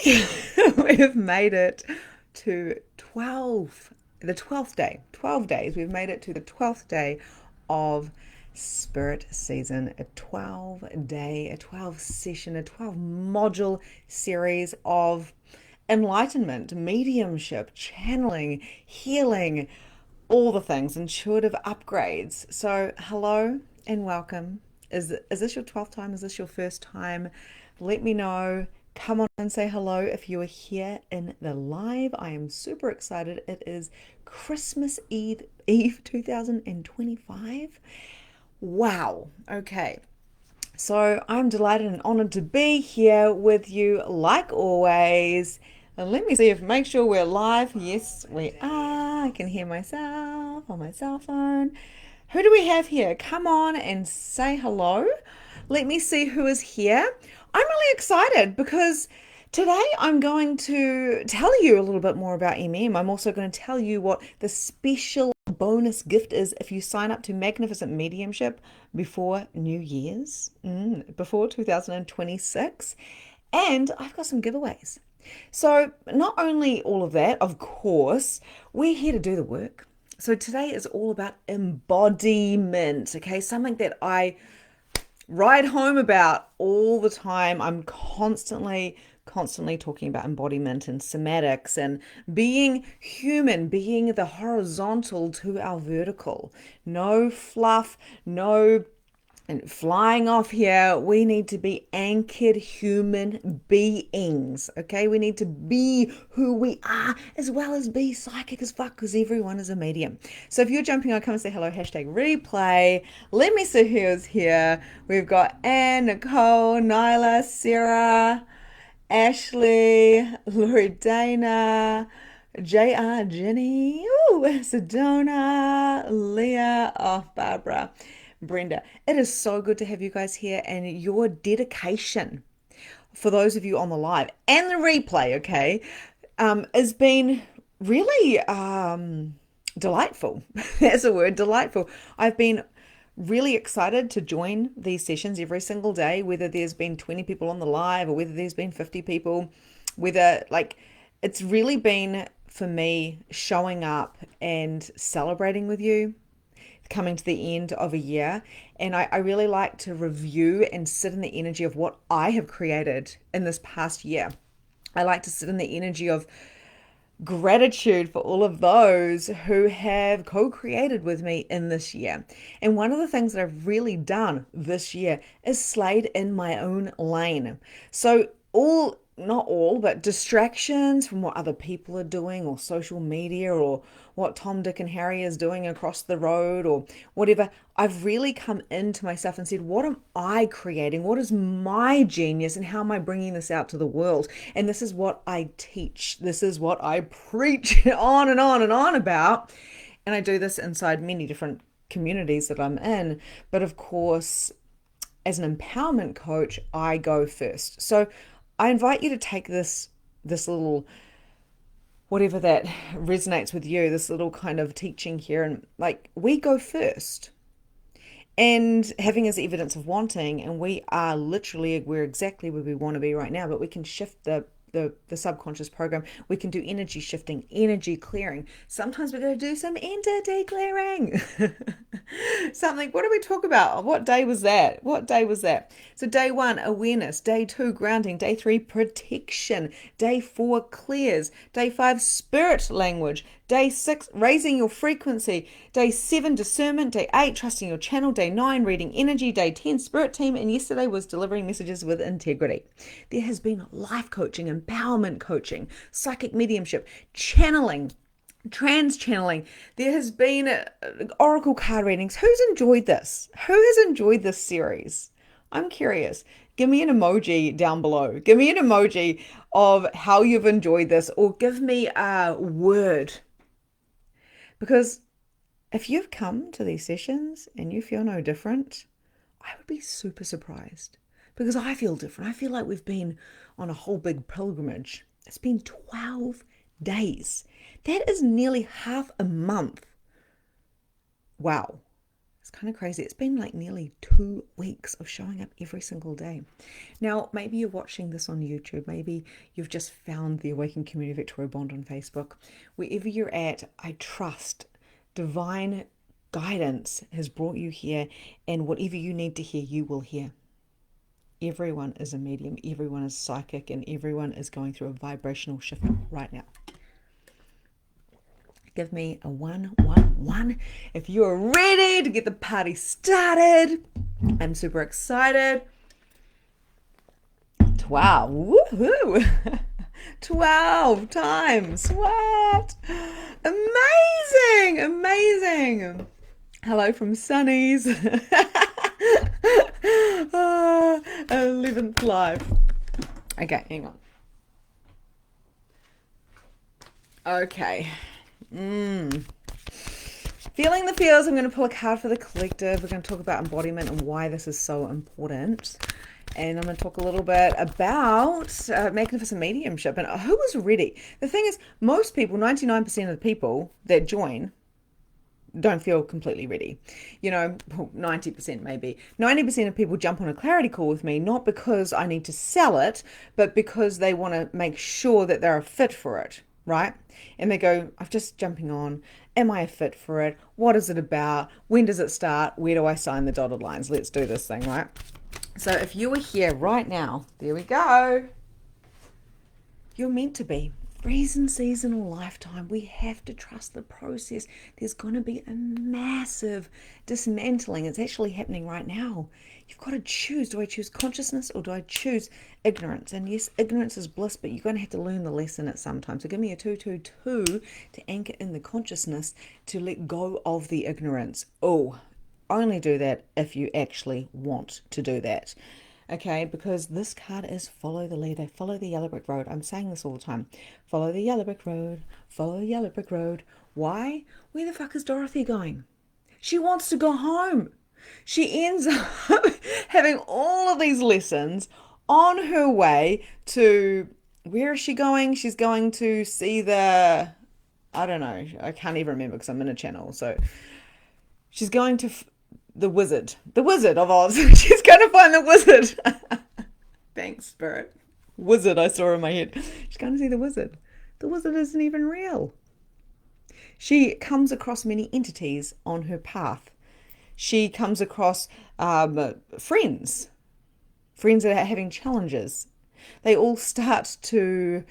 We've made it to 12, the 12th day, 12 days. We've made it to the 12th day of Spirit Season, a 12-day, a 12 session, a 12 module series of enlightenment, mediumship, channeling, healing, all the things, intuitive upgrades. So, hello and welcome. Is this your 12th time? Is this your first time? Let me know. Come on and say hello if you are here in the live. I am super excited. It is Christmas Eve 2025. Wow. Okay. So I'm delighted and honored to be here with you like always. And let me see if make sure we're live. Yes, we are. I can hear myself on my cell phone. Who do we have here? Come on and say hello. Let me see who is here. I'm really excited because today I'm going to tell you a little bit more about I'm also going to tell you what the special bonus gift is if you sign up to Magnificent Mediumship before New Year's, before 2026. And I've got some giveaways. So, not only all of that, of course, we're here to do the work. So, today is all about embodiment, okay? Something that I write home about all the time. I'm constantly talking about embodiment and somatics and being human, being the horizontal to our vertical. No fluff, no and flying off here. We need to be anchored human beings, okay? We need to be who we are as well as be psychic as fuck, because everyone is a medium. So if you're jumping on, come and say hello, hashtag replay. Let me see who's here. We've got Anne, Nicole, Nyla, Sarah, Ashley, Loredana, JR, Jenny, ooh, Sedona, Leah, oh, Barbara, Brenda. It is so good to have you guys here and your dedication for those of you on the live and the replay, okay, has been really delightful. That's a word, delightful. I've been really excited to join these sessions every single day, whether there's been 20 people on the live or whether there's been 50 people, whether like it's really been for me showing up and celebrating with you, coming to the end of a year. And I really like to review and sit in the energy of what I have created in this past year. I like to sit in the energy of gratitude for all of those who have co-created with me in this year. And one of the things that I've really done this year is slayed in my own lane. So not all, but distractions from what other people are doing or social media or what Tom, Dick, and Harry is doing across the road or whatever. I've really come into myself and said, what am I creating? What is my genius and how am I bringing this out to the world? And this is what I teach. This is what I preach on and on and on about. And I do this inside many different communities that I'm in. But of course, as an empowerment coach, I go first. So I invite you to take this little whatever that resonates with you, this little kind of teaching here, and like we go first. And having is evidence of wanting, and we're exactly where we want to be right now, but we can shift the subconscious program. We can do energy shifting, energy clearing. Sometimes we're going to do some entity clearing. Something, what did we talk about? What day was that? What day was that? So day 1, awareness. Day 2, grounding. Day 3, protection. Day 4, clears. Day 5, spirit language. Day 6, raising your frequency. Day 7, discernment. Day 8, trusting your channel. Day 9, reading energy. Day 10, spirit team. And yesterday was delivering messages with integrity. There has been life coaching, empowerment coaching, psychic mediumship, channeling, trans channeling. There has been oracle card readings. Who's enjoyed this? Who has enjoyed this series? I'm curious. Give me an emoji down below. Give me an emoji of how you've enjoyed this, or give me a word. Because if you've come to these sessions and you feel no different, I would be super surprised. Because I feel different. I feel like we've been on a whole big pilgrimage. It's been 12 days. That is nearly half a month. Wow. It's kind of crazy. It's been like nearly 2 weeks of showing up every single day. Now, maybe you're watching this on YouTube. Maybe you've just found the Awakened Community Victoria Bond on Facebook. Wherever you're at, I trust divine guidance has brought you here, and whatever you need to hear, you will hear. Everyone is a medium, everyone is psychic, and everyone is going through a vibrational shift right now. Give me a 111 if you're ready to get the party started. I'm super excited. 12. Woohoo! 12 times. What? Amazing! Amazing. Hello from Sunny's. 11th live. Okay, hang on. Okay. Feeling the feels. I'm going to pull a card for the collective. We're going to talk about embodiment and why this is so important. And I'm going to talk a little bit about Magnificent Mediumship and who is ready. The thing is, most people, 99% of the people that join, don't feel completely ready. 90% maybe. 90% of people jump on a clarity call with me, not because I need to sell it, but because they want to make sure that they're a fit for it, right? And they go, I'm just jumping on. Am I a fit for it? What is it about? When does it start? Where do I sign the dotted lines? Let's do this thing, right? So if you were here right now, there we go. You're meant to be. Reason, season, or lifetime. We have to trust the process. There's going to be a massive dismantling. It's actually happening right now. You've got to choose. Do I choose consciousness or do I choose ignorance? And yes, ignorance is bliss, but you're going to have to learn the lesson at some time. So give me a 222 to anchor in the consciousness, to let go of the ignorance. Oh, only do that if you actually want to do that. Okay, because this card is follow the leader, follow the yellow brick road. I'm saying this all the time. Follow the yellow brick road, follow the yellow brick road. Why? Where the fuck is Dorothy going? She wants to go home. She ends up having all of these lessons on her way to, where is she going? She's going to see I don't know. I can't even remember because I'm in a channel. So she's going to the Wizard of Oz. She's going to find the wizard. Thanks, Spirit. Wizard, I saw in my head. She's going to see the wizard. The wizard isn't even real. She comes across many entities on her path. She comes across friends that are having challenges. They all start to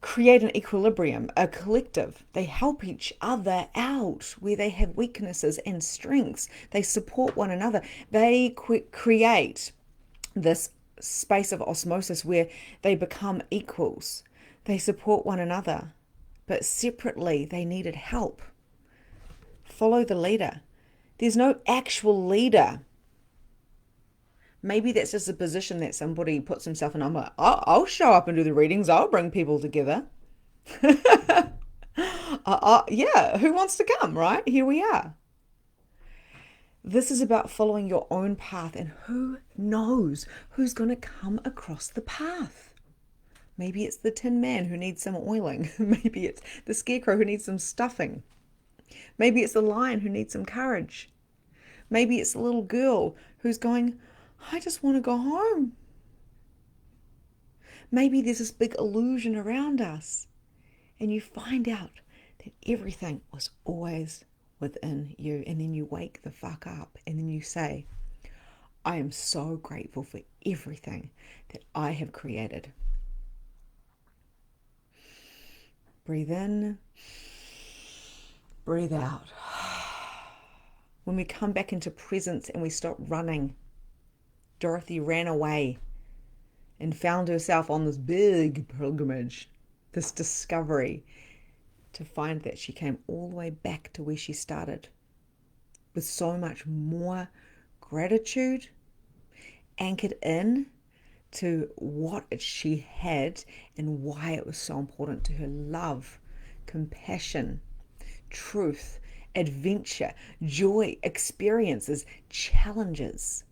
create an equilibrium, a collective. They help each other out where they have weaknesses and strengths. They support one another. They create this space of osmosis where they become equals. They support one another, but separately they needed help. Follow the leader. There's no actual leader. Maybe that's just a position that somebody puts himself in. I'm like, I'll show up and do the readings. I'll bring people together. Yeah, who wants to come, right? Here we are. This is about following your own path, and who knows who's going to come across the path. Maybe it's the Tin Man who needs some oiling. Maybe it's the Scarecrow who needs some stuffing. Maybe it's the Lion who needs some courage. Maybe it's the little girl who's going, I just want to go home. Maybe there's this big illusion around us, and you find out that everything was always within you, and then you wake the fuck up, and then you say, I am so grateful for everything that I have created. Breathe in, breathe out. When we come back into presence and we stop running, Dorothy ran away and found herself on this big pilgrimage, this discovery, to find that she came all the way back to where she started with so much more gratitude, anchored in to what she had and why it was so important to her: love, compassion, truth, adventure, joy, experiences, challenges.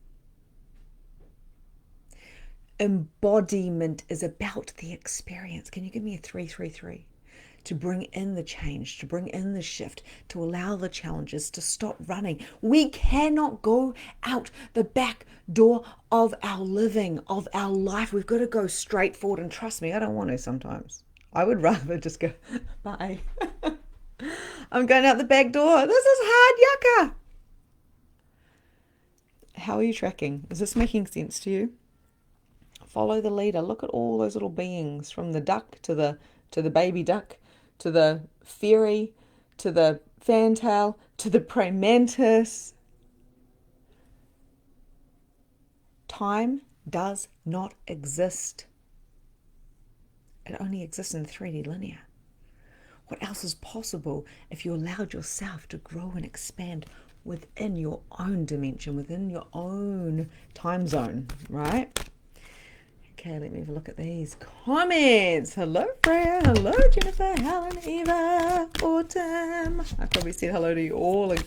Embodiment is about the experience. Can you give me a 333? to bring in the change, to bring in the shift, to allow the challenges to stop running. We cannot go out the back door of our living, of our life. We've got to go straight forward. And trust me, I don't want to sometimes. I would rather just go, bye. I'm going out the back door. This is hard, yucca. How are you tracking? Is this making sense to you? Follow the leader. Look at all those little beings, from the duck to the baby duck, to the fairy, to the fantail, to the praying mantis. Time does not exist. It only exists in 3D linear. What else is possible if you allowed yourself to grow and expand within your own dimension, within your own time zone, right? Okay, let me have a look at these comments. Hello, Freya. Hello, Jennifer, Helen, Eva, Autumn. I probably said hello to you all. The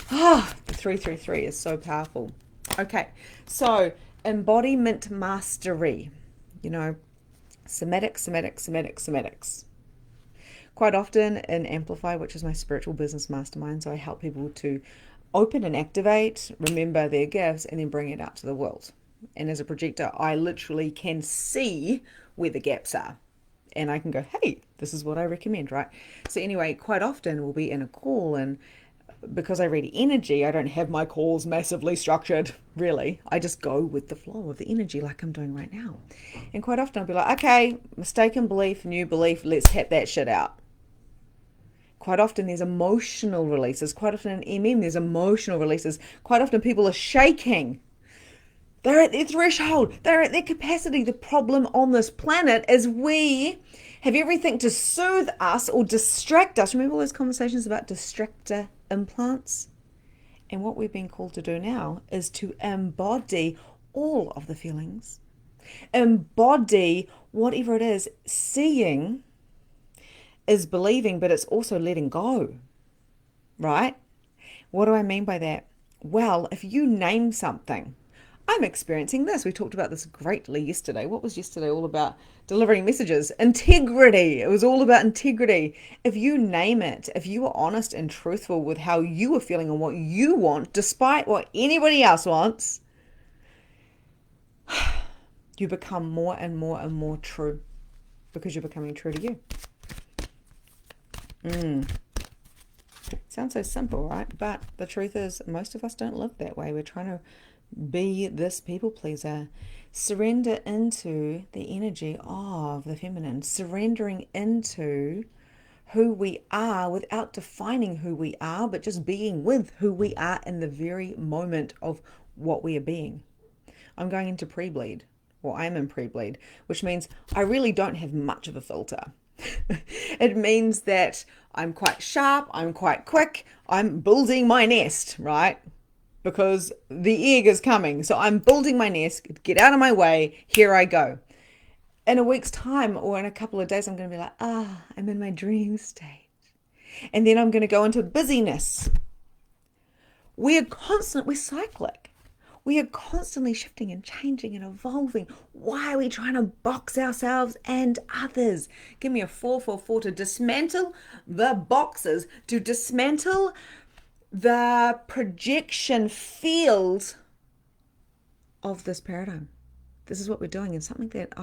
333 is so powerful. Okay, so embodiment mastery. Somatics. Quite often in Amplify, which is my spiritual business mastermind, so I help people to open and activate, remember their gifts, and then bring it out to the world. And as a projector, I literally can see where the gaps are. And I can go, hey, this is what I recommend, right? So anyway, quite often we'll be in a call, and because I read energy, I don't have my calls massively structured, really. I just go with the flow of the energy like I'm doing right now. And quite often I'll be like, okay, mistaken belief, new belief, let's tap that shit out. Quite often there's emotional releases. Quite often in MM there's emotional releases. Quite often people are shaking. They're at their threshold. They're at their capacity. The problem on this planet is we have everything to soothe us or distract us. Remember all those conversations about distractor implants? And what we've been called to do now is to embody all of the feelings. Embody whatever it is. Seeing is believing, but it's also letting go, right? What do I mean by that? Well, if you name something, I'm experiencing this. We talked about this greatly yesterday. What was yesterday all about? Delivering messages. Integrity. It was all about integrity. If you name it, if you are honest and truthful with how you are feeling and what you want, despite what anybody else wants, you become more and more and more true, because you're becoming true to you. Sounds so simple, right? But the truth is, most of us don't live that way. We're trying to be this people pleaser. Surrender into the energy of the feminine, surrendering into who we are without defining who we are, but just being with who we are in the very moment of what we are being. I'm going into pre-bleed, or I'm in pre-bleed, which means I really don't have much of a filter. It means that I'm quite sharp, I'm quite quick, I'm building my nest, right? Because the egg is coming. So I'm building my nest, get out of my way, here I go. In a week's time or in a couple of days, I'm going to be like, I'm in my dream state. And then I'm going to go into busyness. We're cyclic. We are constantly shifting and changing and evolving. Why are we trying to box ourselves and others? Give me a 444 to dismantle the boxes, to dismantle the projection field of this paradigm. This is what we're doing, and something that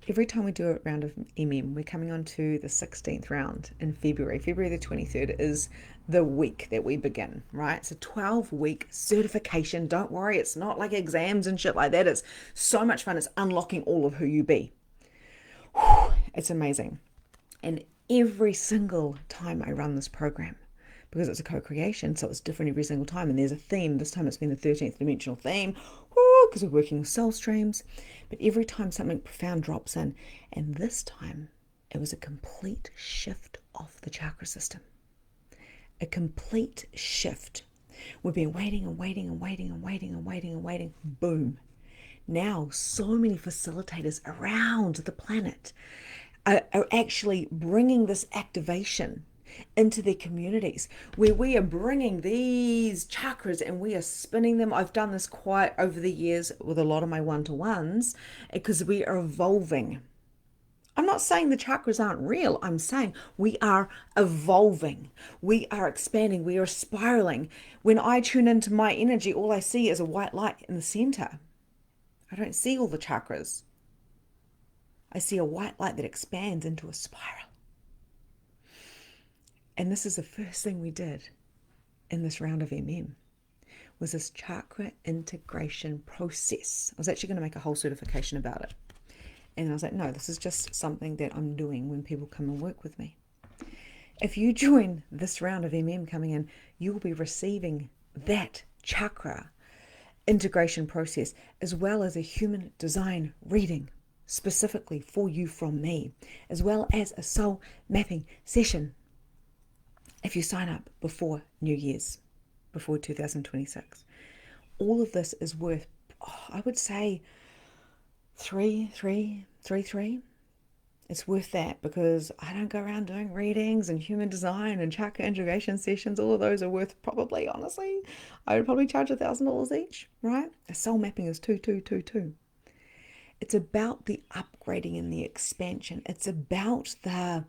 every time we do a round of we're coming on to the 16th round in February. February the 23rd is the week that we begin, right? It's a 12-week certification. Don't worry, it's not like exams and shit like that. It's so much fun. It's unlocking all of who you be. It's amazing. And every single time I run this program, because it's a co-creation, so it's different every single time, and there's a theme. This time it's been the 13th dimensional theme, because we're working with soul streams. But every time something profound drops in, and this time it was a complete shift of the chakra system. A complete shift. We've been waiting and waiting and waiting and waiting and waiting and waiting. Boom. Now so many facilitators around the planet are actually bringing this activation into their communities, where we are bringing these chakras and we are spinning them. I've done this quite over the years with a lot of my one-to-ones, because we are evolving. I'm not saying the chakras aren't real. I'm saying we are evolving. We are expanding. We are spiraling. When I tune into my energy, all I see is a white light in the center. I don't see all the chakras. I see a white light that expands into a spiral. And this is the first thing we did in this round of was this chakra integration process. I was actually going to make a whole certification about it. And I was like, no, this is just something that I'm doing when people come and work with me. If you join this round of coming in, you will be receiving that chakra integration process, as well as a human design reading specifically for you from me, as well as a soul mapping session if you sign up before New Year's, before 2026. All of this is worth, I would say, three. It's worth that, because I don't go around doing readings and human design and chakra integration sessions. All of those are worth, probably, honestly, I would probably charge $1,000 each, right? A soul mapping is two. It's about the upgrading and the expansion. It's about the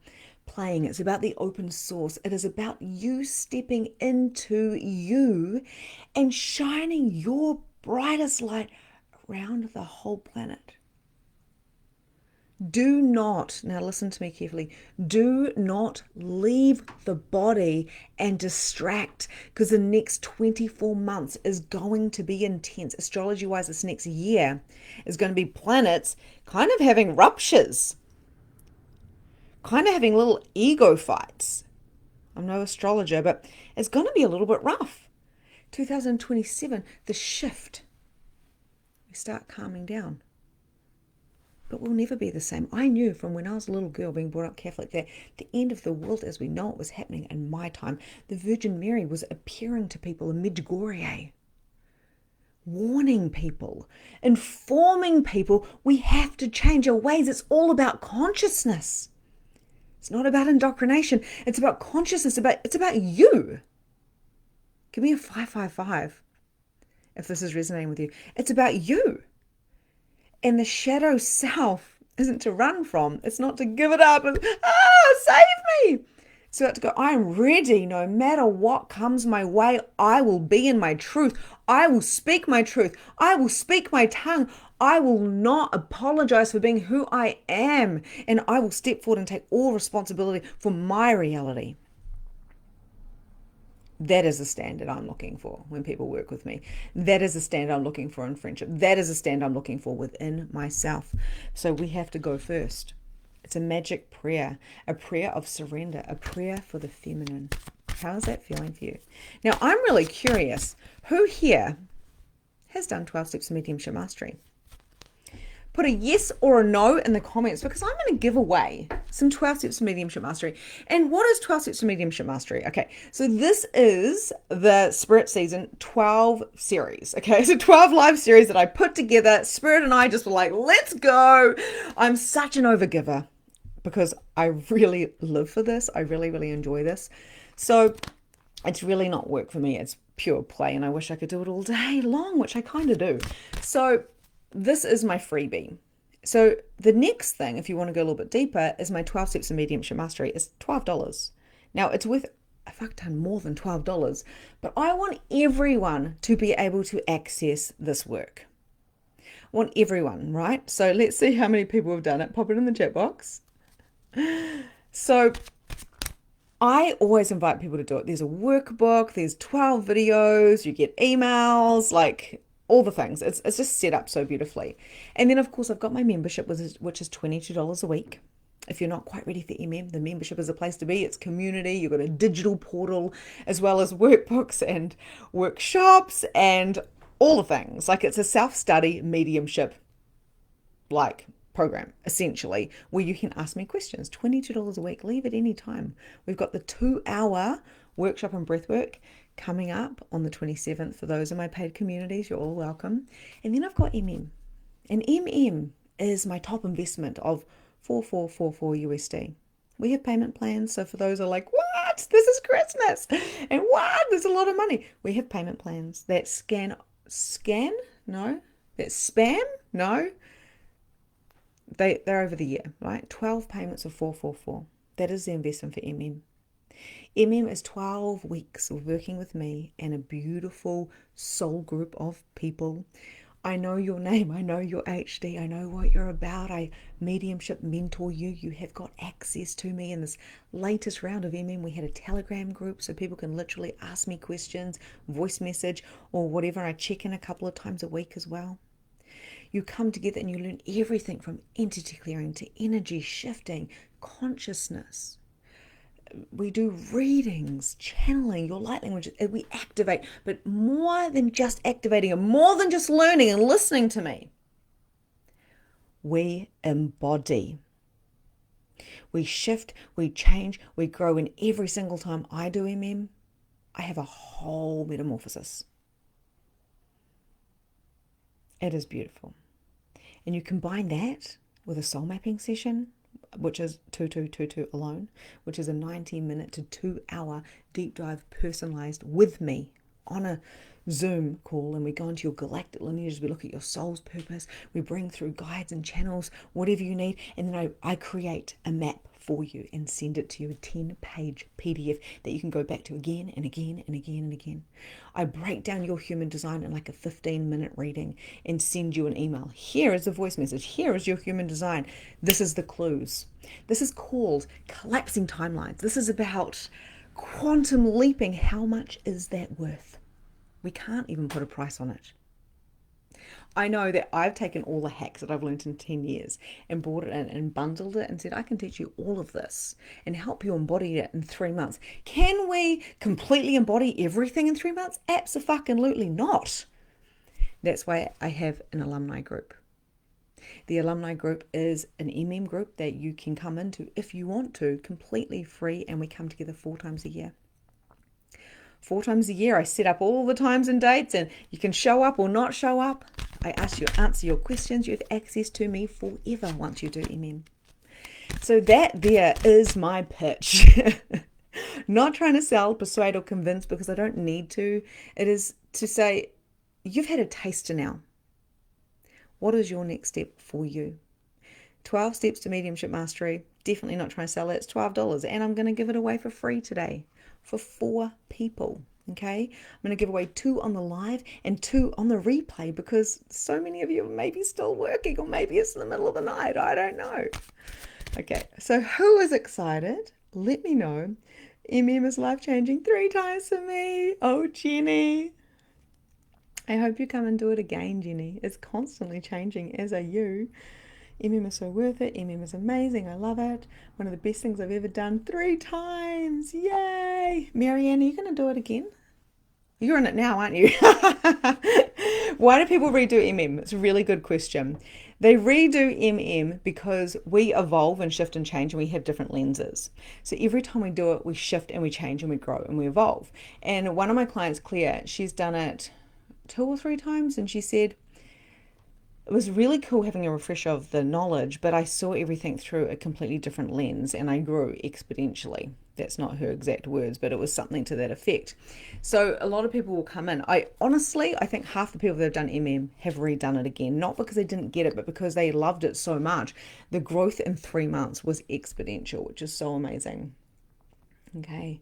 playing. It's about the open source. It is about you stepping into you and shining your brightest light around the whole planet. Do not, now listen to me carefully, do not leave the body and distract, because the next 24 months is going to be intense. Astrology-wise, this next year is going to be planets kind of having ruptures, kind of having little ego fights. I'm no astrologer, but it's going to be a little bit rough. 2027, the shift, we start calming down. But we'll never be the same. I knew from when I was a little girl being brought up Catholic that the end of the world as we know it was happening in my time. The Virgin Mary was appearing to people in Medjugorje, warning people, informing people we have to change our ways. It's all about consciousness. It's not about indoctrination. It's about consciousness. It's about you. Give me a 555 if this is resonating with you. It's about you. And the shadow self isn't to run from. It's not to give it up and, save me. So I have to go, I'm ready. No matter what comes my way, I will be in my truth. I will speak my truth. I will speak my tongue. I will not apologize for being who I am. And I will step forward and take all responsibility for my reality. That is a standard I'm looking for when people work with me. That is a standard I'm looking for in friendship. That is a standard I'm looking for within myself. So we have to go first. It's a magic prayer, a prayer of surrender, a prayer for the feminine. How is that feeling for you? Now, I'm really curious, who here has done 12 Steps to Mediumship Mastery? Put a yes or a no in the comments, because I'm going to give away some 12 Steps to Mediumship Mastery. And what is 12 Steps to Mediumship Mastery? Okay, so this is the Spirit Season 12 series. Okay, so 12 live series that I put together. Spirit and I just were like, let's go. I'm such an overgiver because I really live for this. I really, really enjoy this. So it's really not work for me. It's pure play, and I wish I could do it all day long, which I kind of do. So this is my freebie. So the next thing, if you want to go a little bit deeper, is my 12 Steps to Mediumship Mastery. Is $12. Now, it's worth a fuck ton more than $12, but I want everyone to be able to access this work. I want everyone, right? So let's see how many people have done it. Pop it in the chat box. So I always invite people to do it. There's a workbook, there's 12 videos, you get emails, like all the things. It's just set up so beautifully. And then, of course, I've got my membership, which is $22 a week. If you're not quite ready for the membership is a place to be. It's community. You've got a digital portal, as well as workbooks and workshops and all the things. Like, it's a self-study mediumship like program, essentially, where you can ask me questions. $22 a week. Leave at any time. We've got the 2-hour workshop and breathwork coming up on the 27th. For those in my paid communities, you're all welcome. And then I've got MM. And MM is my top investment of $4444 USD. We have payment plans. So for those who are like, what? This is Christmas. And what? There's a lot of money. We have payment plans that scan? No. That spam? No. They're over the year, right? 12 payments of 444. That is the investment for MM. MM is 12 weeks of working with me and a beautiful soul group of people. I know your name, I know your HD, I know what you're about. I mediumship mentor you. You have got access to me. In this latest round of MM, we had a Telegram group so people can literally ask me questions, voice message, or whatever. I check in a couple of times a week as well. You come together and you learn everything from entity clearing to energy shifting, consciousness. We do readings, channeling, your light language, we activate, but more than just activating and more than just learning and listening to me, we embody. We shift, we change, we grow, and every single time I do MM, I have a whole metamorphosis. It is beautiful. And you combine that with a soul mapping session, which is 2222 alone, which is a 90-minute to 2-hour deep dive personalized with me on a Zoom call, and we go into your galactic lineage, we look at your soul's purpose, we bring through guides and channels, whatever you need, and then I create a map for you and send it to you, a 10-page PDF that you can go back to again and again and again and again. I break down your human design in like a 15-minute reading and send you an email. Here is a voice message. Here is your human design. This is the clues. This is called collapsing timelines. This is about quantum leaping. How much is that worth? We can't even put a price on it. I know that I've taken all the hacks that I've learned in 10 years and brought it in and bundled it and said, I can teach you all of this and help you embody it in 3 months. Can we completely embody everything in 3 months? Abso-fucking-lutely not. That's why I have an alumni group. The alumni group is an MM group that you can come into if you want to, completely free, and we come together 4 times a year. 4 times a year, I set up all the times and dates, and you can show up or not show up. I ask you, answer your questions. You have access to me forever once you do MM. So that there is my pitch. Not trying to sell, persuade, or convince, because I don't need to. It is to say, you've had a taster now. What is your next step for you? 12 steps to mediumship mastery. Definitely not trying to sell it. It's $12, and I'm going to give it away for free today for 4 people. Okay, I'm going to give away 2 on the live and 2 on the replay, because so many of you are maybe still working, or maybe it's in the middle of the night. I don't know. Okay, so who is excited? Let me know. MM is life-changing 3 times for me. Oh, Jenny. I hope you come and do it again, Jenny. It's constantly changing, as are you. MM is so worth it. MM is amazing. I love it. One of the best things I've ever done. 3 times. Yay. Marianne, are you going to do it again? You're in it now, aren't you? Why do people redo MM? It's a really good question. They redo MM because we evolve and shift and change, and we have different lenses. So every time we do it, we shift and we change and we grow and we evolve. And one of my clients, Claire, she's done it 2 or 3 times, and she said, it was really cool having a refresh of the knowledge, but I saw everything through a completely different lens, and I grew exponentially. That's not her exact words, but it was something to that effect. So a lot of people will come in. I think half the people that have done MM have redone it again, not because they didn't get it, but because they loved it so much. The growth in 3 months was exponential, which is so amazing. Okay.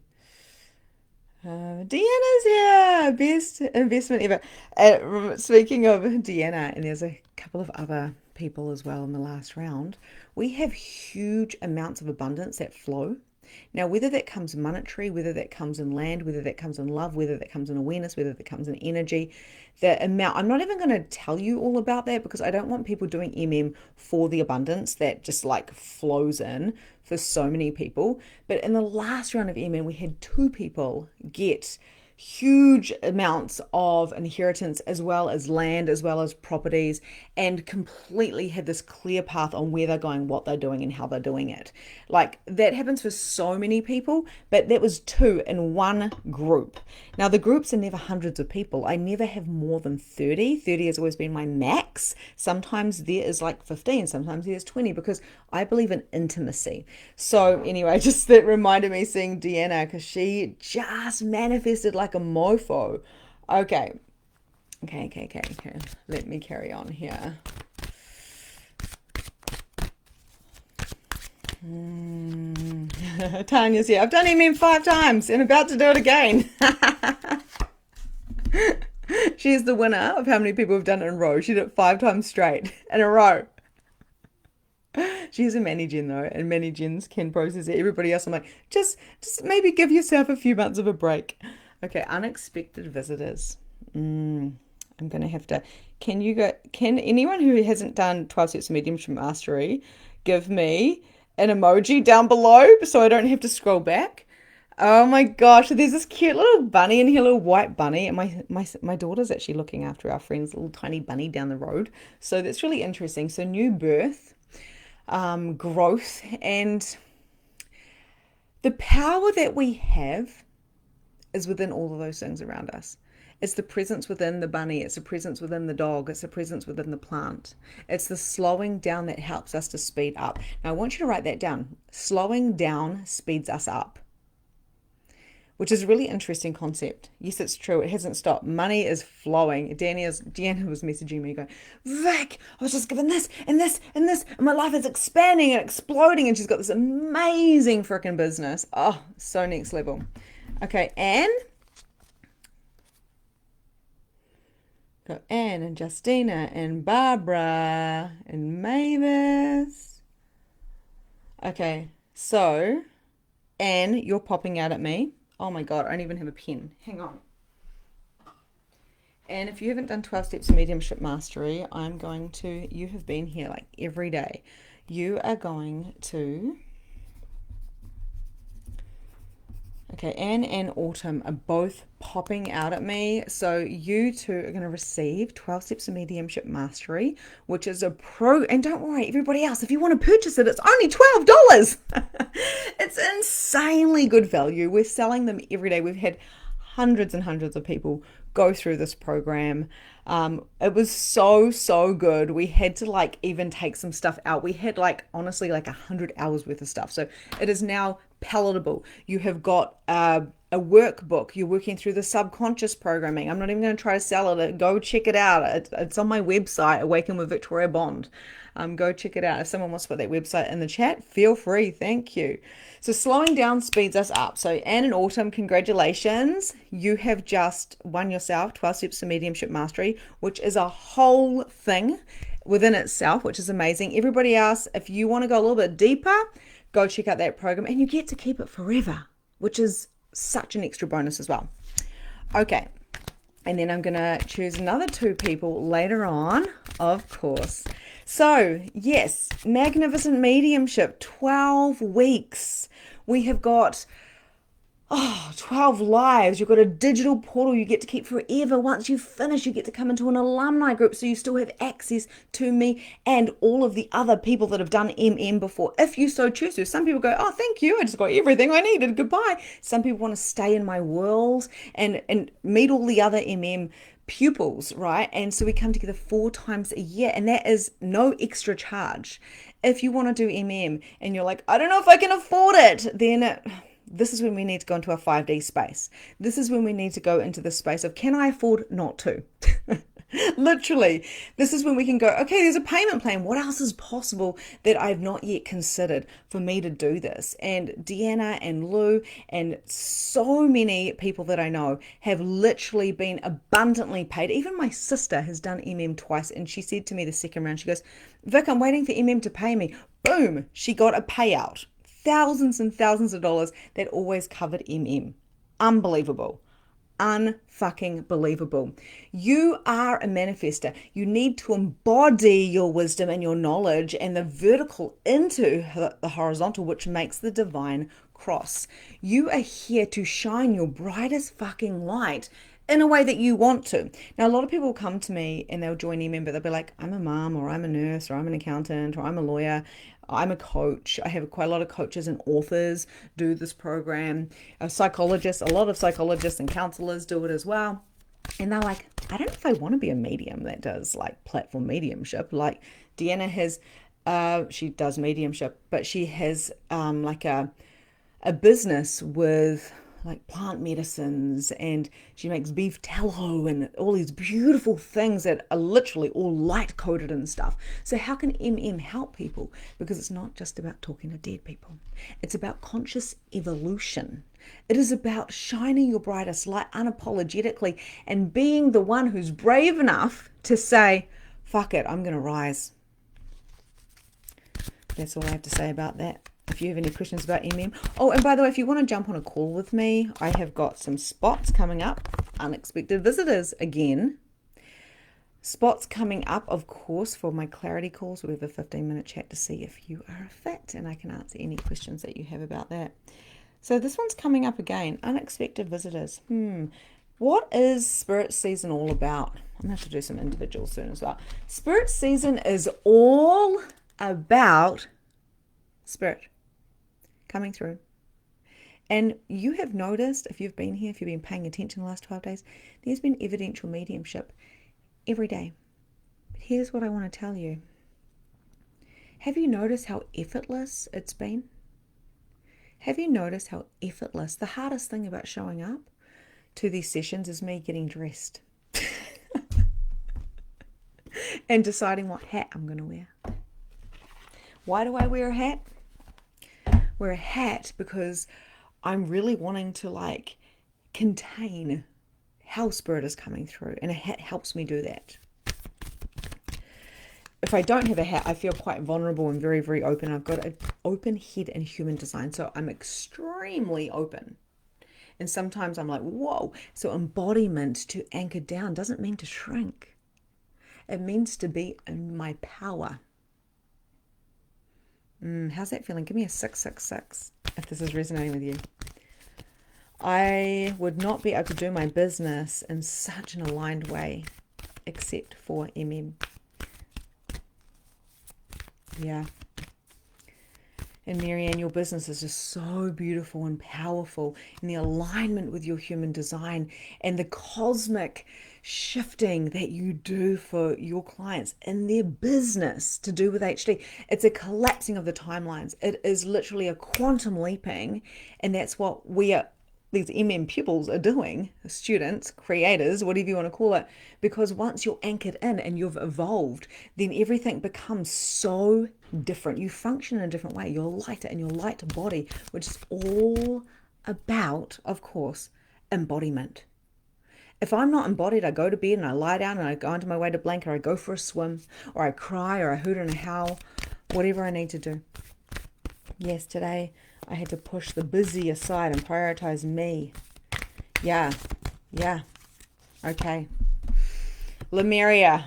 Deanna's here, best investment ever. Speaking of Deanna, and there's a couple of other people as well in the last round, we have huge amounts of abundance that flow. Now, whether that comes monetary, whether that comes in land, whether that comes in love, whether that comes in awareness, whether that comes in energy, the amount, I'm not even going to tell you all about that, because I don't want people doing MM for the abundance that just like flows in for so many people. But in the last round of MM, we had 2 people get huge amounts of inheritance, as well as land, as well as properties, and completely had this clear path on where they're going, what they're doing, and how they're doing it. Like, that happens for so many people, but that was 2 in one group. Now, the groups are never hundreds of people. I never have more than 30. 30 has always been my max. Sometimes there is like 15, sometimes there's 20, because I believe in intimacy. So anyway, just that reminded me seeing Deanna, because she just manifested like a mofo. Okay. Let me carry on here. Tanya's here. I've done MM 5 times and about to do it again. She's the winner of how many people have done it in a row. She did it 5 times straight in a row. She's a mani-gen though, and mani-gens can process it. Everybody else, I'm like, just maybe give yourself a few months of a break. Okay, unexpected visitors. I'm gonna have to. Can anyone who hasn't done 12 Steps of Mediumship Mastery give me an emoji down below so I don't have to scroll back? Oh my gosh, so there's this cute little bunny in here, little white bunny, and my daughter's actually looking after our friend's little tiny bunny down the road. So that's really interesting. So new birth, growth, and the power that we have is within all of those things around us. It's the presence within the bunny, it's the presence within the dog, it's the presence within the plant. It's the slowing down that helps us to speed up. Now, I want you to write that down. Slowing down speeds us up, which is a really interesting concept. Yes, it's true. It hasn't stopped. Money is flowing. Deanna was messaging me going, Vic, I was just given this and this and this, and my life is expanding and exploding, and she's got this amazing freaking business. Oh, so next level. Okay, Anne. Got Anne and Justina and Barbara and Mavis. Okay, so Anne, you're popping out at me. Oh my God, I don't even have a pen. Hang on. And if you haven't done 12 Steps of Mediumship Mastery, you have been here like every day. You are going to... Okay, Anne and Autumn are both popping out at me. So you two are going to receive 12 Steps of Mediumship Mastery, which is and don't worry, everybody else, if you want to purchase it, it's only $12. It's insanely good value. We're selling them every day. We've had hundreds and hundreds of people go through this program. It was so good. We had to even take some stuff out. We had honestly 100 hours worth of stuff. So it is now palatable. You have got a workbook. You're working through the subconscious programming. I'm not even going to try to sell it. Go check it out. It's on my website, Awaken with Victoria Bond. Go check it out. If someone wants to put that website in the chat, feel free. Thank you. So slowing down speeds us up. So Anne and Autumn, congratulations. You have just won yourself 12 Steps to Mediumship Mastery, which is a whole thing within itself, which is amazing. Everybody else, if you want to go a little bit deeper, go check out that program, and you get to keep it forever, which is such an extra bonus as well. Okay. And then I'm going to choose another 2 people later on, of course. So, yes, Magnificent Mediumship, 12 weeks. We have got 12 lives. You've got a digital portal you get to keep forever. Once you finish, you get to come into an alumni group, so you still have access to me and all of the other people that have done MM before, if you so choose to. Some people go, oh, thank you, I just got everything I needed, goodbye. Some people want to stay in my world and meet all the other MM pupils, right? And so we come together 4 times a year, and that is no extra charge. If you want to do MM and you're like, I don't know if I can afford it, then this is when we need to go into a 5D space. This is when we need to go into the space of, can I afford not to? Literally, this is when we can go, okay, there's a payment plan. What else is possible that I've not yet considered for me to do this? And Deanna and Lou and so many people that I know have literally been abundantly paid. Even my sister has done MM twice, and she said to me the second round, she goes, Vic, I'm waiting for MM to pay me. Boom, she got a payout. Thousands and thousands of dollars that always covered MM. Unbelievable. Unfucking believable. You are a manifester. You need to embody your wisdom and your knowledge and the vertical into the horizontal, which makes the divine cross. You are here to shine your brightest fucking light in a way that you want to. Now, a lot of people will come to me and they'll join MM, but they'll be like, I'm a mom, or I'm a nurse, or I'm an accountant, or I'm a lawyer, I'm a coach. I have quite a lot of coaches and authors do this program. A lot of psychologists and counselors do it as well. And they're like, I don't know if I want to be a medium that does platform mediumship. Like Deanna has, she does mediumship, but she has a business with like plant medicines, and she makes beef tallow and all these beautiful things that are literally all light coated and stuff. So how can help people? Because it's not just about talking to dead people. It's about conscious evolution. It is about shining your brightest light unapologetically and being the one who's brave enough to say, fuck it, I'm going to rise. That's all I have to say about that. If you have any questions about Oh, and by the way, if you want to jump on a call with me, I have got some spots coming up. Unexpected visitors again. Spots coming up, of course, for my clarity calls. We have a 15-minute chat to see if you are a fit, and I can answer any questions that you have about that. So this one's coming up again. Unexpected visitors. What is Spirit Season all about? I'm going to have to do some individuals soon as well. Spirit Season is all about Spirit coming through. And you have noticed, if you've been here, if you've been paying attention the last 12 days, there's been evidential mediumship every day. But here's what I want to tell you. Have you noticed how effortless it's been? Have you noticed how effortless? The hardest thing about showing up to these sessions is me getting dressed and deciding what hat I'm going to wear. Why do I wear a hat? Wear a hat because I'm really wanting to contain how Spirit is coming through, and a hat helps me do that. If I don't have a hat, I feel quite vulnerable and very, very open. I've got an open head in human design, so I'm extremely open. And sometimes I'm like, whoa. So embodiment, to anchor down, doesn't mean to shrink. It means to be in my power. How's that feeling? Give me a 666 if this is resonating with you. I would not be able to do my business in such an aligned way except for Yeah. And Marianne, your business is just so beautiful and powerful in the alignment with your human design and the cosmic shifting that you do for your clients in their business to do with HD. It's a collapsing of the timelines. It is literally a quantum leaping, and that's what these pupils are doing, students, creators, whatever you want to call it, because once you're anchored in and you've evolved, then everything becomes so different. You function in a different way. You're lighter in your light body, which is all about, of course, embodiment. If I'm not embodied, I go to bed and I lie down and I go into my weighted blanket, or I go for a swim, or I cry, or I hoot and I howl, whatever I need to do. Yes, today I had to push the busy aside and prioritize me. Yeah. Okay. Lemuria.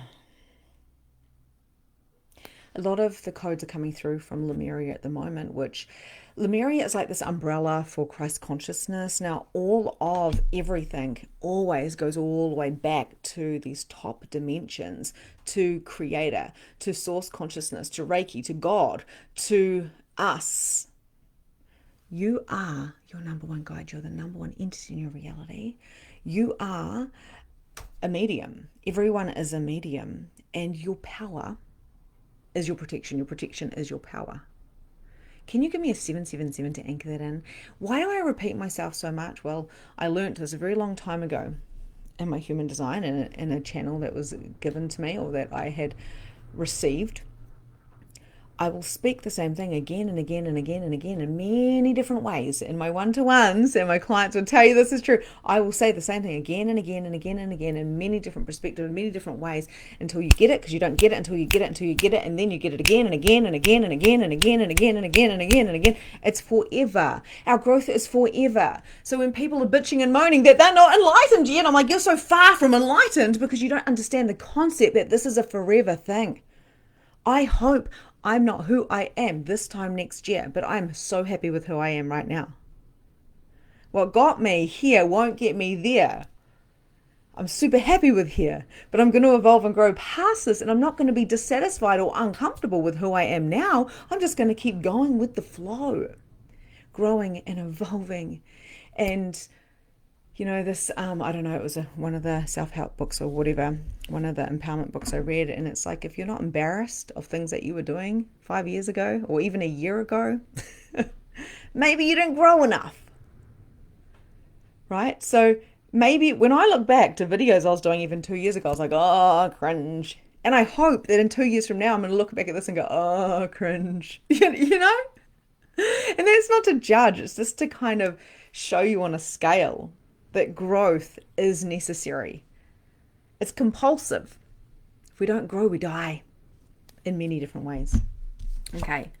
A lot of the codes are coming through from Lemuria at the moment, which Lemuria is like this umbrella for Christ consciousness. Now, all of everything always goes all the way back to these top dimensions, to Creator, to Source consciousness, to Reiki, to God, to us. You are your number one guide. You're the number one entity in your reality. You are a medium. Everyone is a medium, and your power is your protection. Your protection is your power. Can you give me a 777 to anchor that in? Why do I repeat myself so much? Well, I learned this a very long time ago in my human design, in a channel that was given to me, or that I had received. I will speak the same thing again and again and again and again in many different ways. In my one-to-ones, and my clients will tell you this is true, I will say the same thing again and again and again and again in many different perspectives, in many different ways, until you get it, because you don't get it until you get it, until you get it, and then you get it again and again and again and again and again and again and again and again and again. It's forever. Our growth is forever. So when people are bitching and moaning that they're not enlightened yet, I'm like, you're so far from enlightened because you don't understand the concept that this is a forever thing. I hope I'm not who I am this time next year, but I'm so happy with who I am right now. What got me here won't get me there. I'm super happy with here, but I'm going to evolve and grow past this, and I'm not going to be dissatisfied or uncomfortable with who I am now. I'm just going to keep going with the flow, growing and evolving. And you know, this, I don't know, it was one of the self-help books or whatever, one of the empowerment books I read, and it's like, if you're not embarrassed of things that you were doing 5 years ago or even a year ago, maybe you didn't grow enough. right? So maybe when I look back to videos I was doing even 2 years ago, I was like, oh, cringe. And I hope that in 2 years from now, I'm going to look back at this and go, oh, cringe. You know? And that's not to judge, it's just to kind of show you on a scale that growth is necessary. It's compulsive. If we don't grow, we die in many different ways. Okay.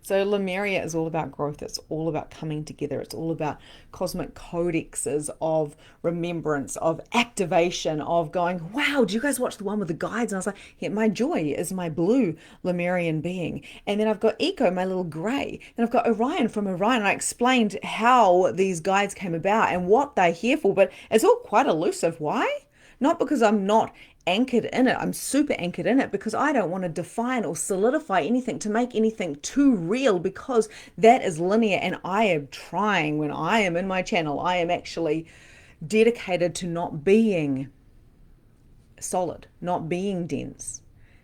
So Lemuria is all about growth. It's all about coming together. It's all about cosmic codexes of remembrance, of activation, of going, wow, do you guys watch the one with the guides? And I was like, yeah, my joy is my blue Lemurian being. And then I've got Eco, my little grey. And I've got Orion from Orion. And I explained how these guides came about and what they're here for. But it's all quite elusive. Why? Not because I'm not anchored in it. I'm super anchored in it because I don't want to define or solidify anything to make anything too real, because that is linear. And I am trying, when I am in my channel, I am actually dedicated to not being solid, not being dense.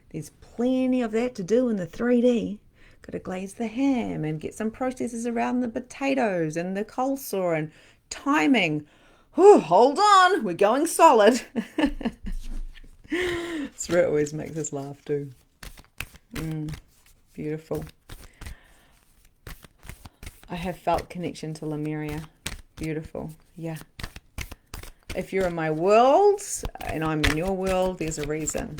There's plenty of that to do in the 3D. Got to glaze the ham and get some processes around the potatoes and the coleslaw and timing. Oh, hold on, we're going solid. Spirit always makes us laugh too. Beautiful. I have felt connection to Lemuria. Beautiful. Yeah. If you're in my world and I'm in your world, there's a reason.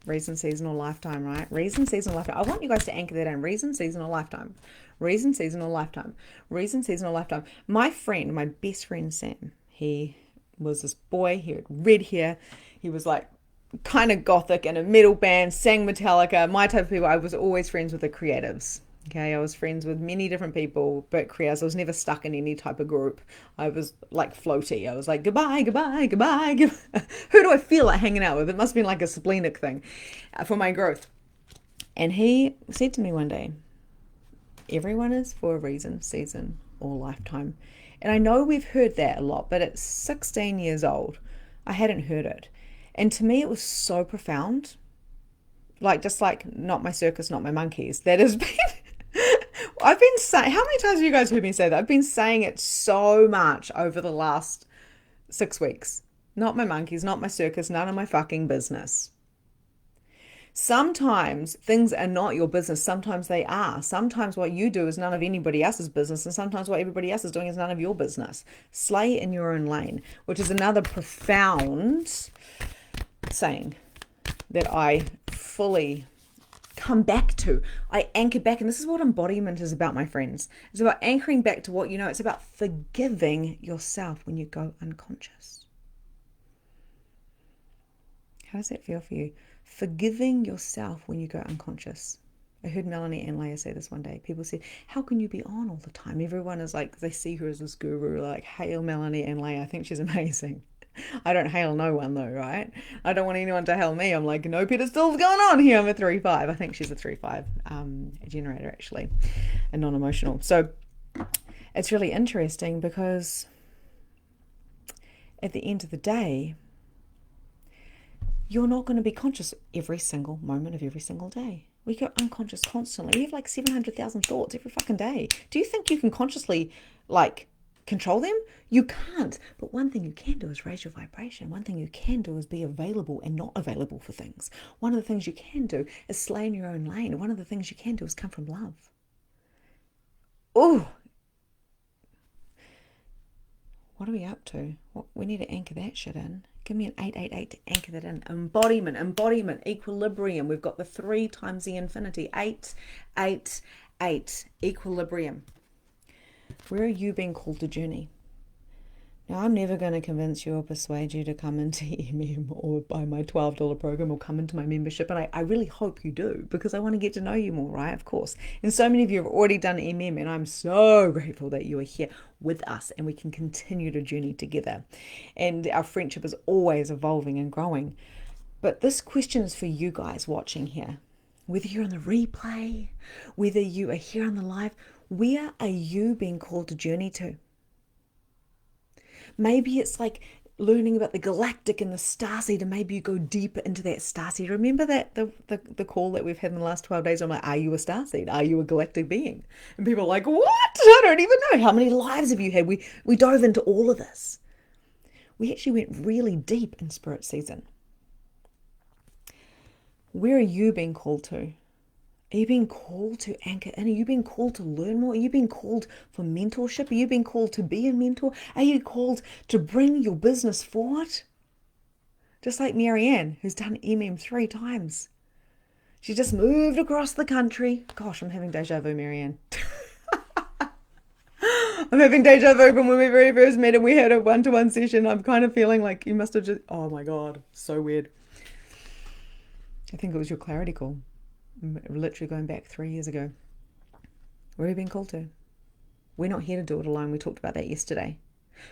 Reason, season, or lifetime, right? Reason, season, or lifetime. I want you guys to anchor that in. Reason, season, or lifetime. Reason, season, or lifetime. Reason, season, or lifetime. My friend, my best friend Sam, he was this boy. He had red hair. He was like kind of gothic in a metal band, sang Metallica, my type of people. I was always friends with the creatives. Okay, I was friends with many different people, but creators. I was never stuck in any type of group. I was like floaty. I was like, goodbye, goodbye, goodbye, goodbye. Who do I feel like hanging out with? It must have been like a splenic thing for my growth. And he said to me one day, everyone is for a reason, season, or lifetime. And I know we've heard that a lot, but at 16 years old, I hadn't heard it. And to me, it was so profound. Like, just like, not my circus, not my monkeys. That has been, I've been saying, how many times have you guys heard me say that? I've been saying it so much over the last 6 weeks. Not my monkeys, not my circus, none of my fucking business. Sometimes things are not your business. Sometimes they are. Sometimes what you do is none of anybody else's business. And sometimes what everybody else is doing is none of your business. Slay in your own lane, which is another profound saying that I fully come back to. I anchor back. And this is what embodiment is about, my friends. It's about anchoring back to what you know. It's about forgiving yourself when you go unconscious. How does that feel for you? Forgiving yourself when you go unconscious. I heard Melanie and Leia say this one day. People said, how can you be on all the time? Everyone is like, they see her as this guru, like, hail Melanie and Leia. I think she's amazing. I don't hail no one though, right? I don't want anyone to hail me. I'm like, no pedestals going on here. I'm a 3-5. I think she's a 3-5 generator, actually, and non-emotional. So it's really interesting because at the end of the day, you're not going to be conscious every single moment of every single day. We go unconscious constantly. We have like 700,000 thoughts every fucking day. Do you think you can consciously like control them? You can't. But one thing you can do is raise your vibration. One thing you can do is be available and not available for things. One of the things you can do is slay in your own lane. One of the things you can do is come from love. Oh, what are we up to? We need to anchor that shit in. Give me an 888 to anchor that in. Embodiment, equilibrium. We've got the 3 times the infinity. 8, 8, 8. Equilibrium. Where are you being called to journey? Now, I'm never going to convince you or persuade you to come into MM or buy my $12 program or come into my membership. And I really hope you do, because I want to get to know you more, right? Of course. And so many of you have already done MM, and I'm so grateful that you are here with us and we can continue to journey together. And our friendship is always evolving and growing. But this question is for you guys watching here. Whether you're on the replay, whether you are here on the live, where are you being called to journey to? Maybe it's like learning about the galactic and the starseed, and maybe you go deeper into that starseed. Remember that the call that we've had in the last 12 days? I'm like, are you a starseed? Are you a galactic being? And people are like, what? I don't even know. How many lives have you had? We dove into all of this. We actually went really deep in spirit season. Where are you being called to? Are you being called to anchor in? Are you being called to learn more? Are you being called for mentorship? Are you being called to be a mentor? Are you called to bring your business forward? Just like Marianne, who's done MM 3 times. She just moved across the country. Gosh, I'm having deja vu, Marianne. I'm having deja vu from when we very first met and we had a one-to-one session. I'm kind of feeling like you must have just... Oh my God, so weird. I think it was your clarity call. Literally going back 3 years ago. Where are you being called to? We're not here to do it alone. We talked about that yesterday.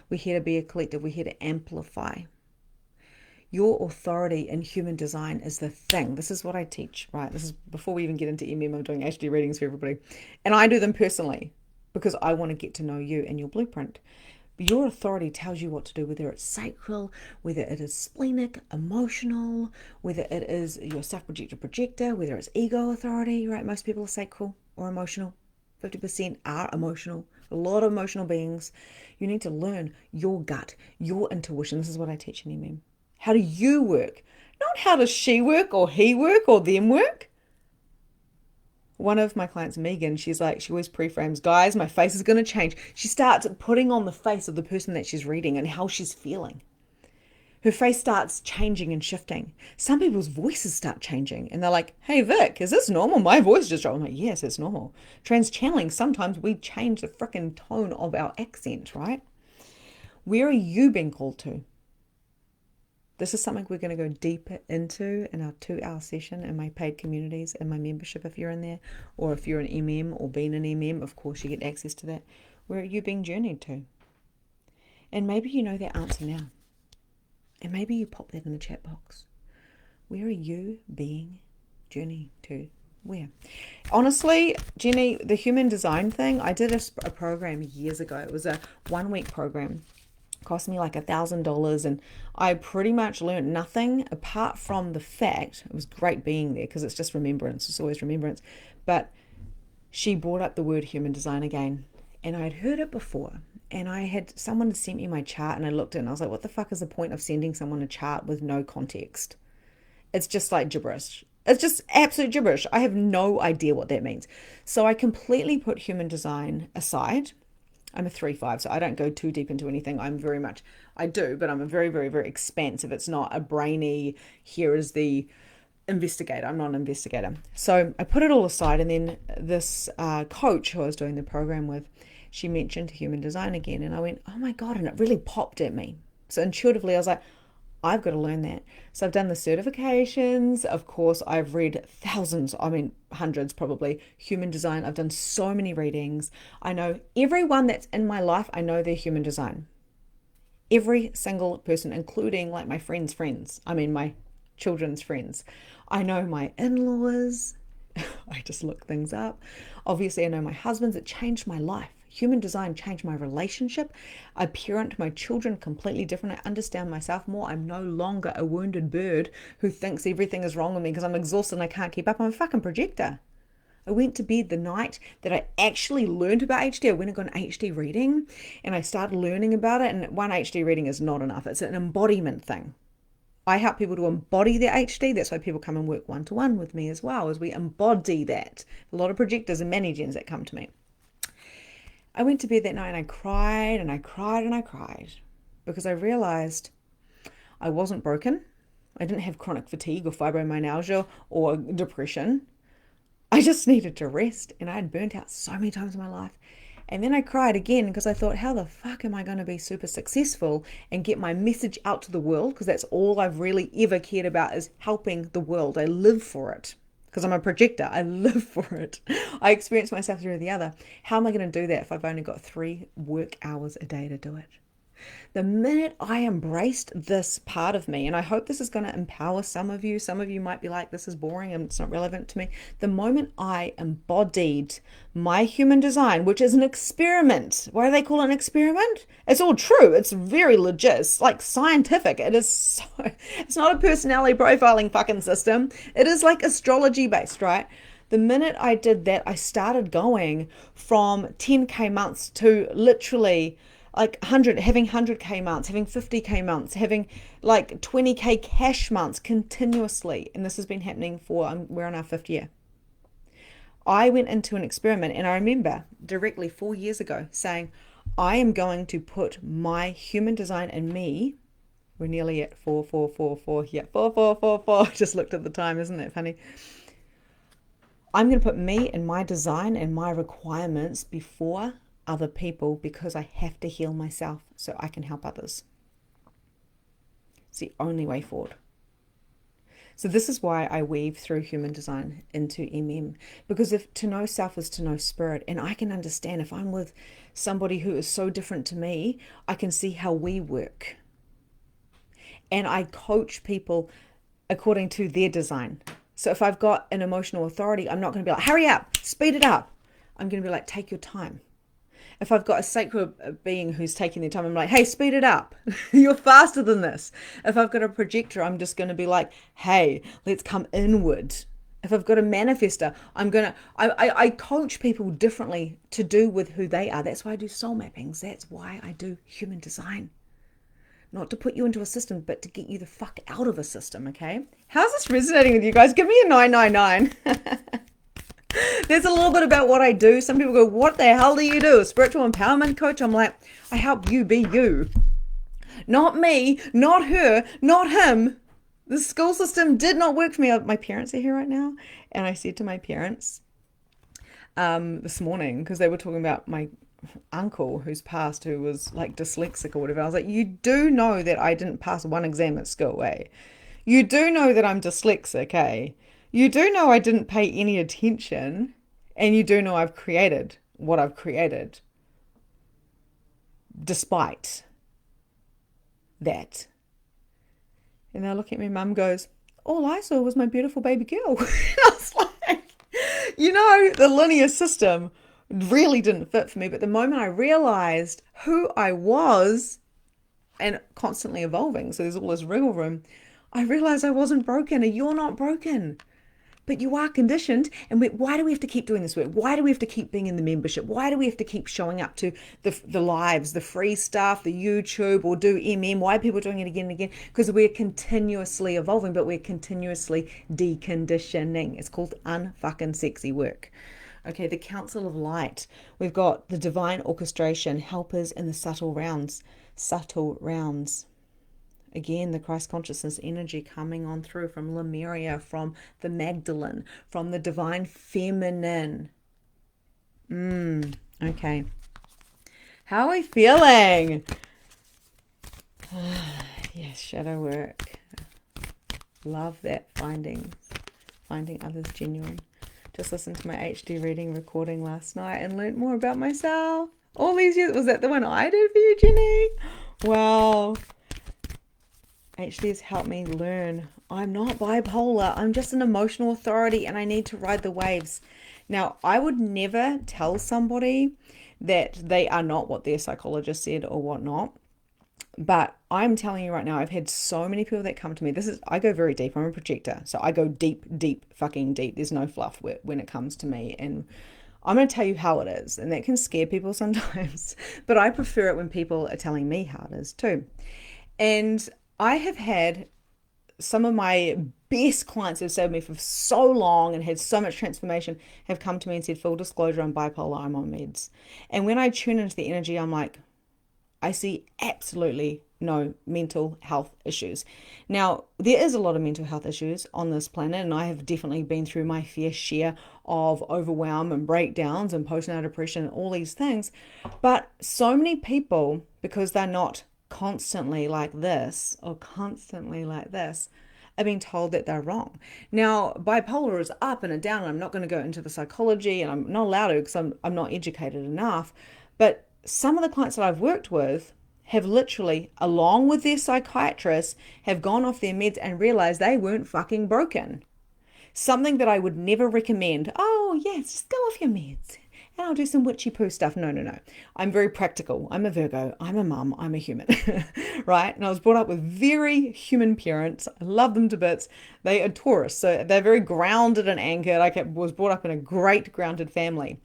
We're here to be a collective. We're here to amplify. Your authority in human design is the thing. This is what I teach, right? This is before we even get into I'm doing HD readings for everybody. And I do them personally because I want to get to know you and your blueprint. But your authority tells you what to do, whether it's sacral, whether it is splenic, emotional, whether it is your self-projected projector, whether it's ego authority, right? Most people are sacral or emotional. 50% are emotional. A lot of emotional beings. You need to learn your gut, your intuition. This is what I teach in MM. How do you work? Not how does she work or he work or them work. One of my clients, Megan, she's like, she always pre-frames, guys, my face is going to change. She starts putting on the face of the person that she's reading and how she's feeling. Her face starts changing and shifting. Some people's voices start changing and they're like, hey, Vic, is this normal? My voice just dropped. I'm like, yes, it's normal. Trans-channeling, sometimes we change the freaking tone of our accent, right? Where are you being called to? This is something we're going to go deeper into in our 2-hour session in my paid communities and my membership if you're in there, or if you're an MM or been an MM, of course you get access to that. Where are you being journeyed to? And maybe you know that answer now. And maybe you pop that in the chat box. Where are you being journeyed to? Where? Honestly, Jenny, the human design thing, I did a program years ago. It was a 1-week program. Cost me like $1,000 and I pretty much learned nothing apart from the fact it was great being there because it's just remembrance. It's always remembrance. But she brought up the word human design again and I'd heard it before and someone had sent me my chart and I looked at it and I was like, what the fuck is the point of sending someone a chart with no context? It's just like gibberish. It's just absolute gibberish. I have no idea what that means. So I completely put human design aside. I'm a 3/5, so I don't go too deep into anything. I do, but I'm a very, very, very expansive. It's not a brainy, here is the investigator. I'm not an investigator. So I put it all aside, and then this coach who I was doing the program with, she mentioned human design again, and I went, oh my God, and it really popped at me. So intuitively, I was like, I've got to learn that. So I've done the certifications. Of course, I've read thousands, hundreds probably, human design. I've done so many readings. I know everyone that's in my life, I know their human design. Every single person, including like my friends' friends. My children's friends. I know my in-laws. I just look things up. Obviously, I know my husband's. It changed my life. Human design changed my relationship. I parent my children completely different. I understand myself more. I'm no longer a wounded bird who thinks everything is wrong with me because I'm exhausted and I can't keep up. I'm a fucking projector. I went to bed the night that I actually learned about HD. I went and got an HD reading and I started learning about it. And one HD reading is not enough. It's an embodiment thing. I help people to embody their HD. That's why people come and work one-to-one with me as well, as we embody that. A lot of projectors and many-gens that come to me. I went to bed that night and I cried and I cried and I cried because I realized I wasn't broken. I didn't have chronic fatigue or fibromyalgia or depression. I just needed to rest and I had burnt out so many times in my life. And then I cried again because I thought, how the fuck am I going to be super successful and get my message out to the world? Because that's all I've really ever cared about is helping the world. I live for it. Because I'm a projector. I live for it. I experience myself through the other. How am I going to do that if I've only got 3 work hours a day to do it? The minute I embraced this part of me, and I hope this is going to empower some of you might be like, this is boring and it's not relevant to me. The moment I embodied my human design, which is an experiment. Why do they call it an experiment? It's all true. It's very legit. It's like scientific. It's not a personality profiling fucking system. It is like astrology based, right? The minute I did that, I started going from 10K months to literally like having 100K months, having 50K months, having like 20K cash months continuously. And this has been happening we're on our 5th year. I went into an experiment, and I remember directly 4 years ago saying, I am going to put my human design in me. We're nearly at 4. Yeah, 4. Just looked at the time. Isn't that funny? I'm going to put me and my design and my requirements before other people, because I have to heal myself so I can help others. It's the only way forward. So this is why I weave through human design into because if to know self is to know spirit, and I can understand if I'm with somebody who is so different to me, I can see how we work. And I coach people according to their design. So if I've got an emotional authority, I'm not going to be like, hurry up, speed it up. I'm going to be like, take your time. If I've got a sacred being who's taking their time, I'm like, hey, speed it up. You're faster than this. If I've got a projector, I'm just going to be like, hey, let's come inward. If I've got a manifester, I coach people differently to do with who they are. That's why I do soul mappings. That's why I do human design. Not to put you into a system, but to get you the fuck out of a system, okay? How's this resonating with you guys? Give me a 999. There's a little bit about what I do. Some people go, what the hell do you do? A spiritual empowerment coach? I'm like, I help you be you. Not me, not her, not him. The school system did not work for me. My parents are here right now. And I said to my parents this morning, because they were talking about my uncle who's passed, who was like dyslexic or whatever. I was like, you do know that I didn't pass one exam at school, eh? You do know that I'm dyslexic, eh? You do know I didn't pay any attention, and you do know I've created what I've created despite that. And they'll look at me, mum goes, all I saw was my beautiful baby girl. And I was like, the linear system really didn't fit for me. But the moment I realized who I was, and constantly evolving, so there's all this wriggle room, I realized I wasn't broken, and you're not broken. But you are conditioned. And why do we have to keep doing this work? Why do we have to keep being in the membership? Why do we have to keep showing up to the lives, the free stuff, the YouTube, or do Why are people doing it again and again? Because we're continuously evolving, but we're continuously deconditioning. It's called unfucking sexy work. Okay, the Council of Light. We've got the divine orchestration, helpers, and the subtle rounds. Again, the Christ consciousness energy coming on through from Lemuria, from the Magdalene, from the divine feminine. Okay. How are we feeling? Yes, shadow work. Love that finding others genuine. Just listened to my HD reading recording last night and learned more about myself. All these years. Was that the one I did for you, Jenny? Wow. HD has helped me learn I'm not bipolar. I'm just an emotional authority, and I need to ride the waves. Now, I would never tell somebody that they are not what their psychologist said or whatnot. But I'm telling you right now, I've had so many people that come to me. I go very deep. I'm a projector. So I go deep, fucking deep. There's no fluff when it comes to me. And I'm going to tell you how it is. And that can scare people sometimes. But I prefer it when people are telling me how it is too. And I have had some of my best clients who have served me for so long and had so much transformation have come to me and said, full disclosure, I'm bipolar, I'm on meds. And when I tune into the energy, I'm like, I see absolutely no mental health issues. Now, there is a lot of mental health issues on this planet, and I have definitely been through my fair share of overwhelm and breakdowns and postnatal depression and all these things. But so many people, because they're not constantly like this or constantly like this, are being told that they're wrong. Now, bipolar is up and a down, and I'm not going to go into the psychology, and I'm not allowed to because I'm not educated enough. But some of the clients that I've worked with have literally, along with their psychiatrist, have gone off their meds and realized they weren't fucking broken. Something that I would never recommend. Oh, yes, just go off your meds and I'll do some witchy poo stuff. No. I'm very practical. I'm a Virgo. I'm a mum. I'm a human, right? And I was brought up with very human parents. I love them to bits. They are Taurus, so they're very grounded and anchored. I was brought up in a great grounded family,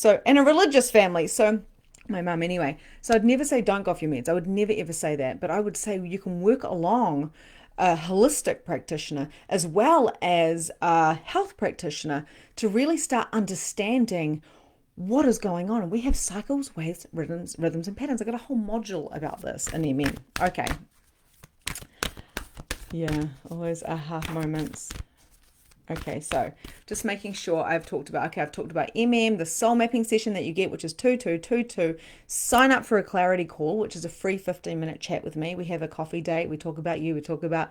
and a religious family. So My mum anyway. So I'd never say don't go off your meds. I would never ever say that. But I would say you can work along a holistic practitioner as well as a health practitioner to really start understanding what is going on. And we have cycles, waves, rhythms, and patterns. I got a whole module about this in MM. Okay. Yeah, always aha moments. Okay, so just making sure I've talked about MM, the soul mapping session that you get, which is 2222. Sign up for a clarity call, which is a free 15-minute chat with me. We have a coffee date. We talk about you. We talk about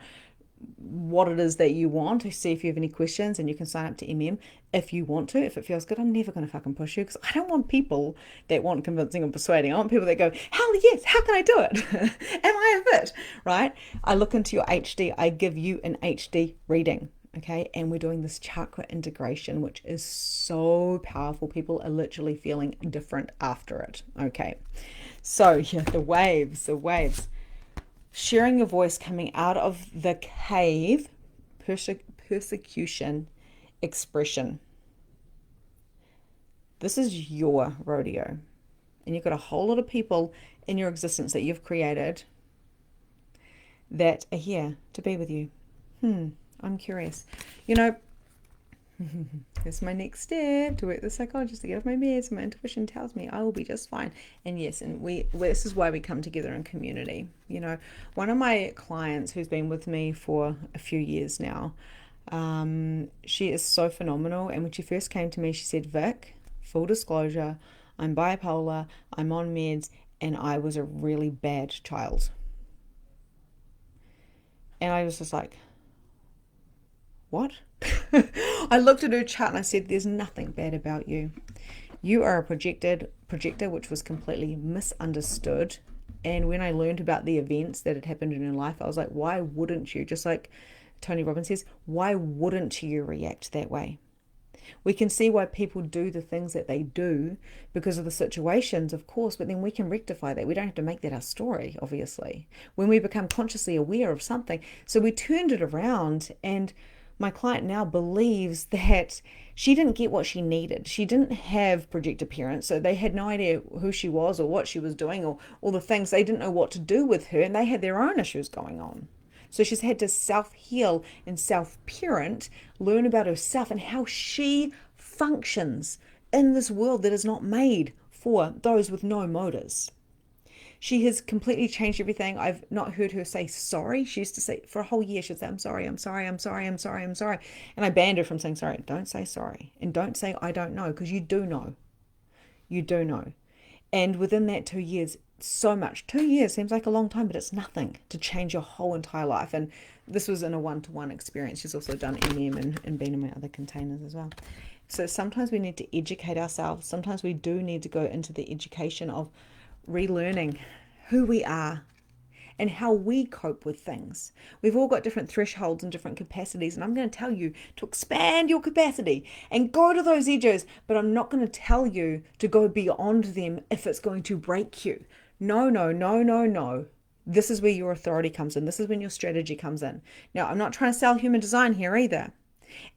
what it is that you want to see if you have any questions, and you can sign up to MM if you want to, if it feels good. I'm never going to fucking push you because I don't want people that want convincing and persuading. I want people that go, hell yes, how can I do it? Am I a fit? Right? I look into your HD. I give you an HD reading. Okay, and we're doing this chakra integration, which is so powerful. People are literally feeling different after it. Okay, so yeah, the waves. Sharing your voice coming out of the cave, persecution, expression. This is your rodeo. And you've got a whole lot of people in your existence that you've created that are here to be with you. I'm curious. You know, here's my next step, to work the psychologist, to get off my meds. My intuition tells me I will be just fine. And yes, and this is why we come together in community. You know, one of my clients who's been with me for a few years now, she is so phenomenal. And when she first came to me, she said, Vic, full disclosure, I'm bipolar, I'm on meds, and I was a really bad child. And I was just like, what? I looked at her chart and I said, there's nothing bad about you. You are a projector, which was completely misunderstood. And when I learned about the events that had happened in her life, I was like, why wouldn't you? Just like Tony Robbins says, why wouldn't you react that way? We can see why people do the things that they do because of the situations, of course, but then we can rectify that. We don't have to make that our story, obviously. When we become consciously aware of something. So we turned it around, and my client now believes that she didn't get what she needed. She didn't have projector parents, so they had no idea who she was or what she was doing or all the things. They didn't know what to do with her, and they had their own issues going on. So she's had to self-heal and self-parent, learn about herself and how she functions in this world that is not made for those with no motors. She has completely changed everything. I've not heard her say sorry. She used to say, for a whole year, she'd say, I'm sorry, I'm sorry, I'm sorry, I'm sorry, I'm sorry. And I banned her from saying sorry. Don't say sorry. And don't say, I don't know, because you do know. You do know. And within that 2 years, so much. 2 years seems like a long time, but it's nothing to change your whole entire life. And this was in a one-to-one experience. She's also done MM and been in my other containers as well. So sometimes we need to educate ourselves. Sometimes we do need to go into the education of relearning who we are and how we cope with things. We've all got different thresholds and different capacities, and I'm going to tell you to expand your capacity and go to those edges, but I'm not going to tell you to go beyond them if it's going to break you. No, no, no, no, no. This is where your authority comes in. This is when your strategy comes in. Now, I'm not trying to sell human design here either.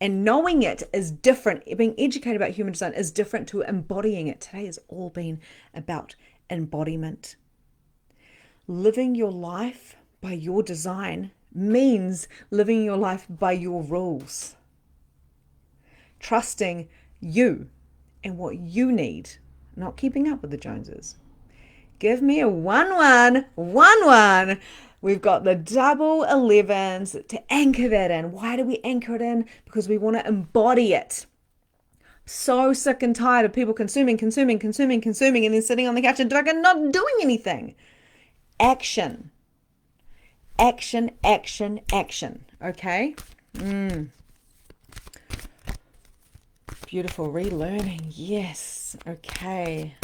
And knowing it is different. Being educated about human design is different to embodying it. Today has all been about embodiment. Living your life by your design means living your life by your rules. Trusting you and what you need, not keeping up with the Joneses. Give me a 1-1. We've got the double 11s to anchor that in. Why do we anchor it in? Because we want to embody it. So sick and tired of people consuming, and then sitting on the couch and not doing anything. Action. Action. Okay? Beautiful. Relearning. Yes. Okay.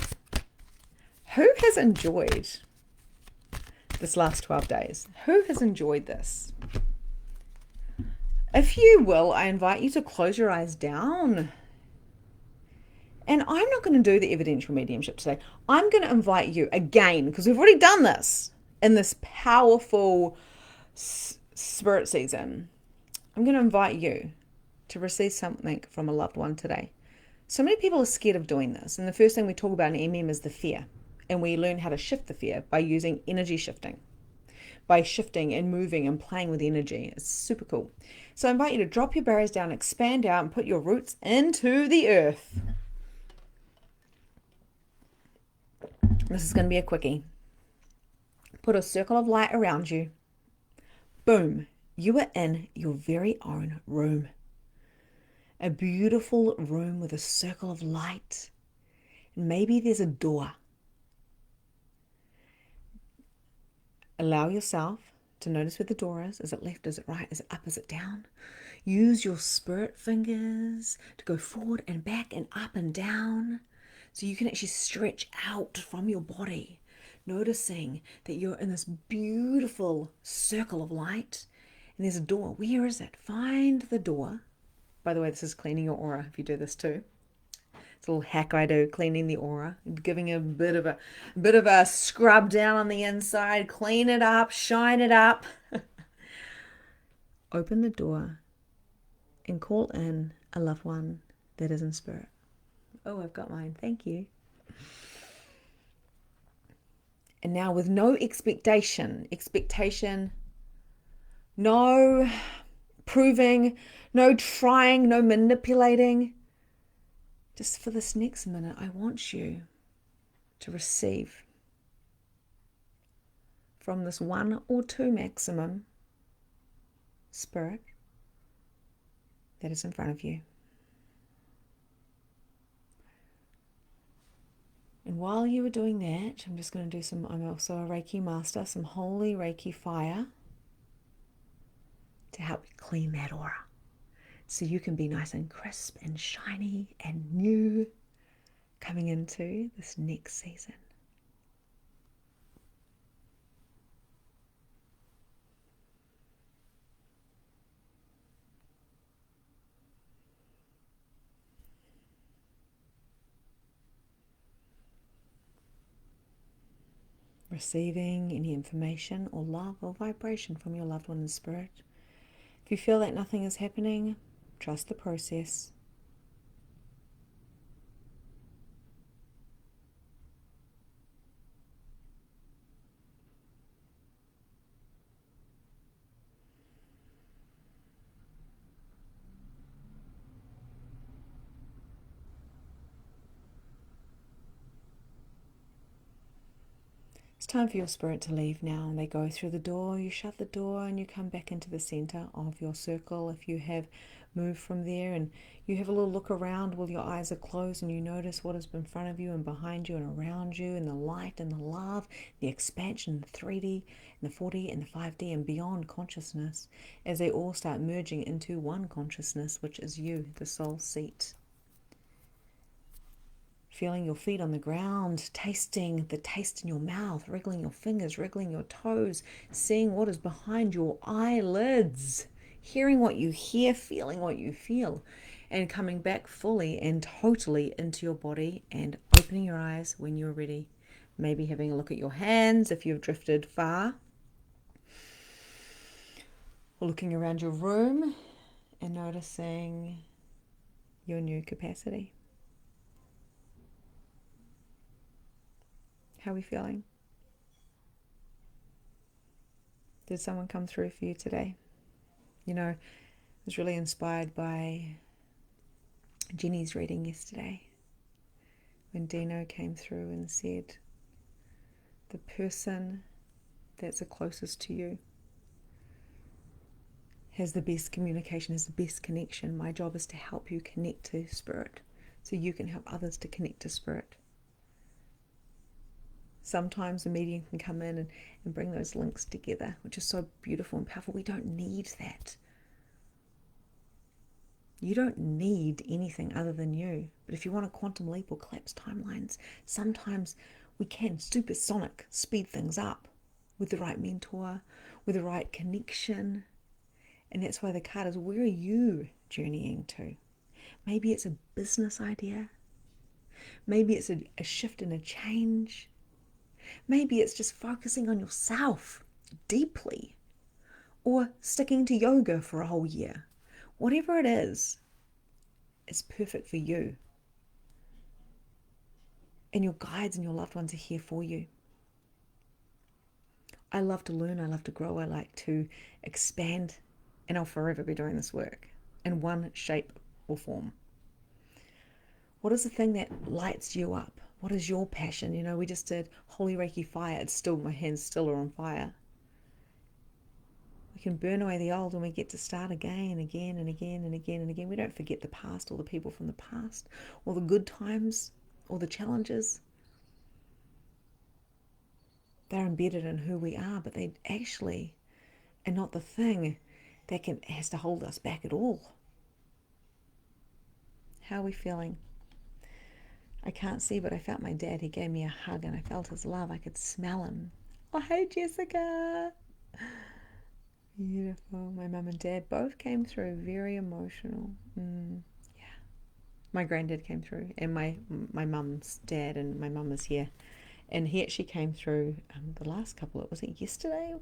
Who has enjoyed this last 12 days? Who has enjoyed this? If you will, I invite you to close your eyes down. And I'm not going to do the evidential mediumship today. I'm going to invite you again, because we've already done this in this powerful spirit season. I'm going to invite you to receive something from a loved one today. So many people are scared of doing this. And the first thing we talk about in MM is the fear. And we learn how to shift the fear by using energy shifting, by shifting and moving and playing with energy. It's super cool. So I invite you to drop your barriers down, expand out, and put your roots into the earth. This is going to be a quickie. Put a circle of light around you. Boom. You are in your very own room. A beautiful room with a circle of light. And maybe there's a door. Allow yourself to notice where the door is. Is it left? Is it right? Is it up? Is it down? Use your spirit fingers to go forward and back and up and down so you can actually stretch out from your body, noticing that you're in this beautiful circle of light and there's a door. Where is it? Find the door. By the way, this is cleaning your aura if you do this too. It's a little hack I do, cleaning the aura, giving a bit of a scrub down on the inside, clean it up, shine it up. Open the door and call in a loved one that is in spirit. Oh, I've got mine. Thank you. And now with no expectation, no proving, no trying, no manipulating. Just for this next minute, I want you to receive from this 1 or 2 maximum spirit that is in front of you. And while you are doing that, I'm just going to do I'm also a Reiki master, some holy Reiki fire to help you clean that aura. So you can be nice and crisp and shiny and new coming into this next season. Receiving any information or love or vibration from your loved one in spirit. If you feel that nothing is happening, trust the process. It's time for your spirit to leave now. And they go through the door, you shut the door, and you come back into the center of your circle. If you have moved from there, and you have a little look around while your eyes are closed, and you notice what is in front of you and behind you and around you, and the light and the love, the expansion, the 3D and the 4D and the 5D and beyond consciousness, as they all start merging into one consciousness, which is you, the soul seat. Feeling your feet on the ground, tasting the taste in your mouth, wriggling your fingers, wriggling your toes, seeing what is behind your eyelids, hearing what you hear, feeling what you feel, and coming back fully and totally into your body and opening your eyes when you're ready. Maybe having a look at your hands if you've drifted far. Or looking around your room and noticing your new capacity. How are we feeling? Did someone come through for you today? You know, I was really inspired by Jenny's reading yesterday when Dino came through and said, the person that's the closest to you has the best communication, has the best connection. My job is to help you connect to spirit so you can help others to connect to spirit. Sometimes the medium can come in and bring those links together, which is so beautiful and powerful. We don't need that. You don't need anything other than you. But if you want a quantum leap or collapse timelines, sometimes we can supersonic speed things up with the right mentor, with the right connection. And that's why the card is, where are you journeying to? Maybe it's a business idea. Maybe it's a shift and a change. Maybe it's just focusing on yourself deeply, or sticking to yoga for a whole year. Whatever it is, it's perfect for you. and your guides and your loved ones are here for you. I love to learn, I love to grow, I like to expand, and I'll forever be doing this work in one shape or form. What is the thing that lights you up? What is your passion? You know, we just did Holy Reiki Fire. It's still, my hands still are on fire. We can burn away the old and we get to start again and again and again and again and again. We don't forget the past or the people from the past or the good times or the challenges. They're embedded in who we are, but they actually are not the thing that has to hold us back at all. How are we feeling? I can't see, but I felt my dad. He gave me a hug and I felt his love. I could smell him. Oh, hey, Jessica. Beautiful. My mum and dad both came through. Very emotional. Yeah. My granddad came through, and my mum's dad, and my mum is here. And he actually came through the last couple. Was it yesterday?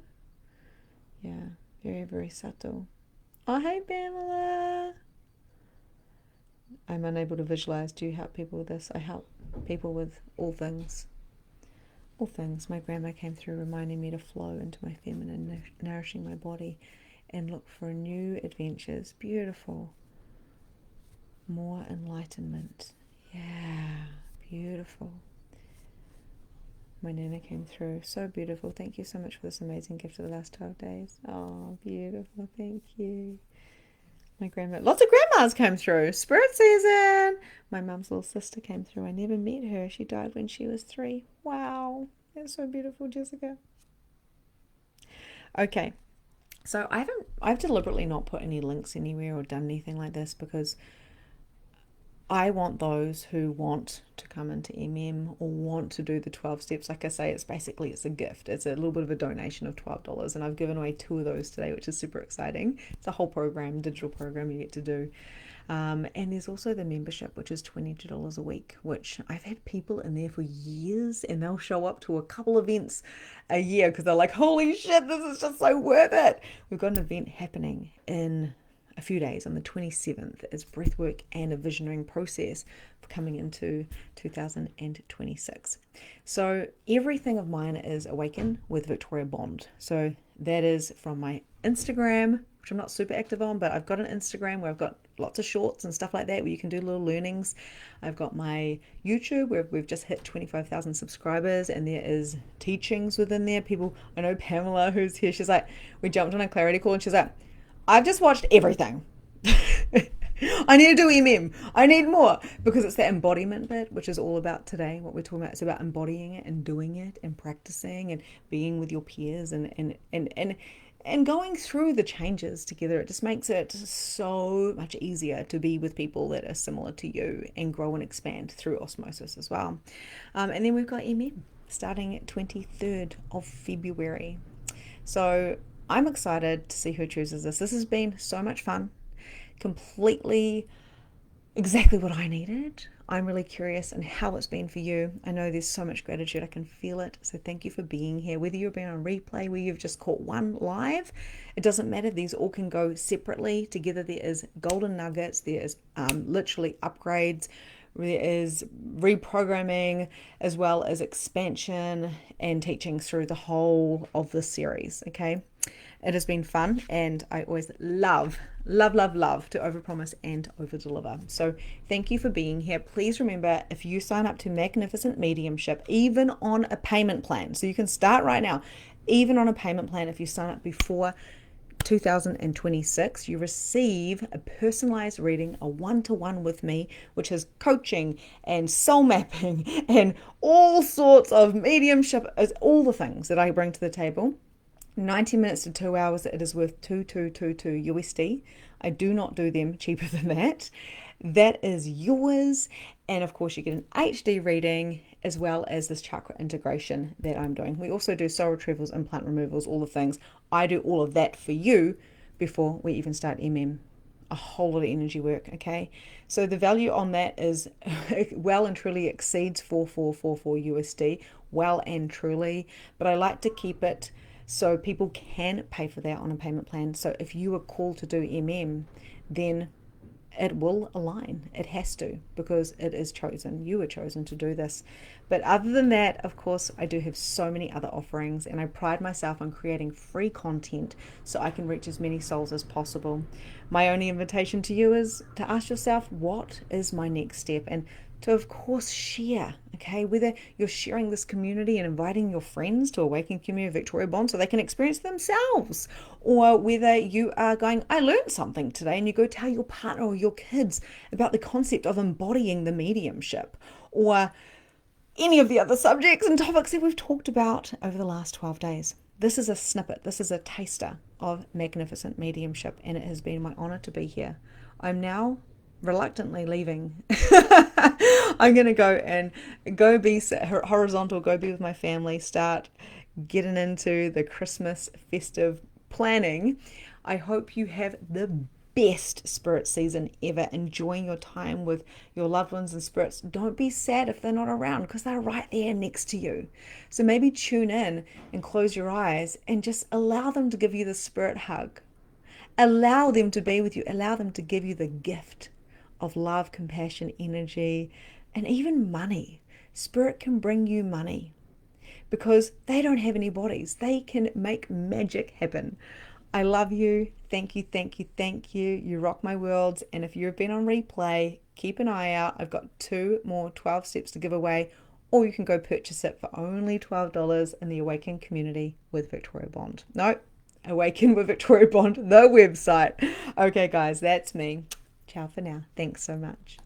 Yeah. Very, very subtle. Oh, hey, Pamela. I'm unable to visualize. Do you help people with this? I help people with all things. All things. My grandma came through reminding me to flow into my feminine, nourishing my body and look for new adventures. Beautiful. More enlightenment. Yeah, beautiful. My Nana came through. So beautiful. Thank you so much for this amazing gift of the last 12 days. Oh, beautiful. Thank you. My grandma, lots of grandmas came through. Spirit season. My mum's little sister came through. I never met her. She died when she was 3. Wow. That's so beautiful, Jessica. Okay. So I've deliberately not put any links anywhere or done anything like this because I want those who want to come into MM or want to do the 12 steps. Like I say, it's a gift. It's a little bit of a donation of $12. And I've given away 2 of those today, which is super exciting. It's a whole program, digital program you get to do. And there's also the membership, which is $22 a week, which I've had people in there for years and they'll show up to a couple events a year because they're like, holy shit, this is just so worth it. We've got an event happening in a few days on the 27th. It's breathwork and a visioning process for coming into 2026. So everything of mine is Awaken with Victoria Bond. So that is from my Instagram, which I'm not super active on, but I've got an Instagram where I've got lots of shorts and stuff like that where you can do little learnings. I've got my YouTube where we've just hit 25,000 subscribers and there is teachings within there. People, I know Pamela who's here, she's like, we jumped on a clarity call and she's like, I've just watched everything. I need to do MM. I need more because it's the embodiment bit, which is all about today. What we're talking about is about embodying it and doing it and practicing and being with your peers and going through the changes together. It just makes it so much easier to be with people that are similar to you and grow and expand through osmosis as well. And then we've got MM starting at 23rd of February. So I'm excited to see who chooses this. This has been so much fun. Completely exactly what I needed. I'm really curious and how it's been for you. I know there's so much gratitude. I can feel it. So thank you for being here. Whether you've been on replay, whether you've just caught one live, it doesn't matter. These all can go separately. Together there is golden nuggets. There is literally upgrades. There is reprogramming as well as expansion and teaching through the whole of this series. Okay. It has been fun and I always love to overpromise and overdeliver. So thank you for being here. Please remember, if you sign up to Magnificent Mediumship, even on a payment plan, so you can start right now, even on a payment plan, if you sign up before 2026, you receive a personalized reading, a one-to-one with me, which is coaching and soul mapping and all sorts of mediumship, all the things that I bring to the table. 90 minutes to 2 hours, it is worth 2222 USD. I do not do them cheaper than that. That is yours. And of course, you get an HD reading as well as this chakra integration that I'm doing. We also do soul retrievals, implant removals, all the things. I do all of that for you before we even start MM. A whole lot of energy work, okay? So the value on that is well and truly exceeds 4444 USD, well and truly. But I like to keep it so people can pay for that on a payment plan. So if you are called to do MM, then it will align. It has to, because it is chosen. You were chosen to do this. But other than that, of course, I do have so many other offerings, and I pride myself on creating free content so I can reach as many souls as possible. My only invitation to you is to ask yourself, what is my next step? And to, of course, share, okay? Whether you're sharing this community and inviting your friends to Awaken Community of Victoria Bond so they can experience themselves, or whether you are going, I learned something today, and you go tell your partner or your kids about the concept of embodying the mediumship, or any of the other subjects and topics that we've talked about over the last 12 days. This is a snippet, this is a taster of Magnificent Mediumship, and it has been my honor to be here. I'm now reluctantly leaving. I'm going to go be horizontal, go be with my family, start getting into the Christmas festive planning. I hope you have the best spirit season ever, enjoying your time with your loved ones and spirits. Don't be sad if they're not around, because they're right there next to you. So maybe tune in and close your eyes and just allow them to give you the spirit hug. Allow them to be with you. Allow them to give you the gift of love, compassion, energy, and even money. Spirit can bring you money because they don't have any bodies. They can make magic happen. I love you. Thank you, thank you, thank you. You rock my worlds. And if you've been on replay, keep an eye out. I've got 2 more 12 steps to give away, or you can go purchase it for only $12 in the Awaken Community with Victoria Bond. No, Awaken with Victoria Bond, the website. Okay, guys, that's me. Ciao for now. Thanks so much.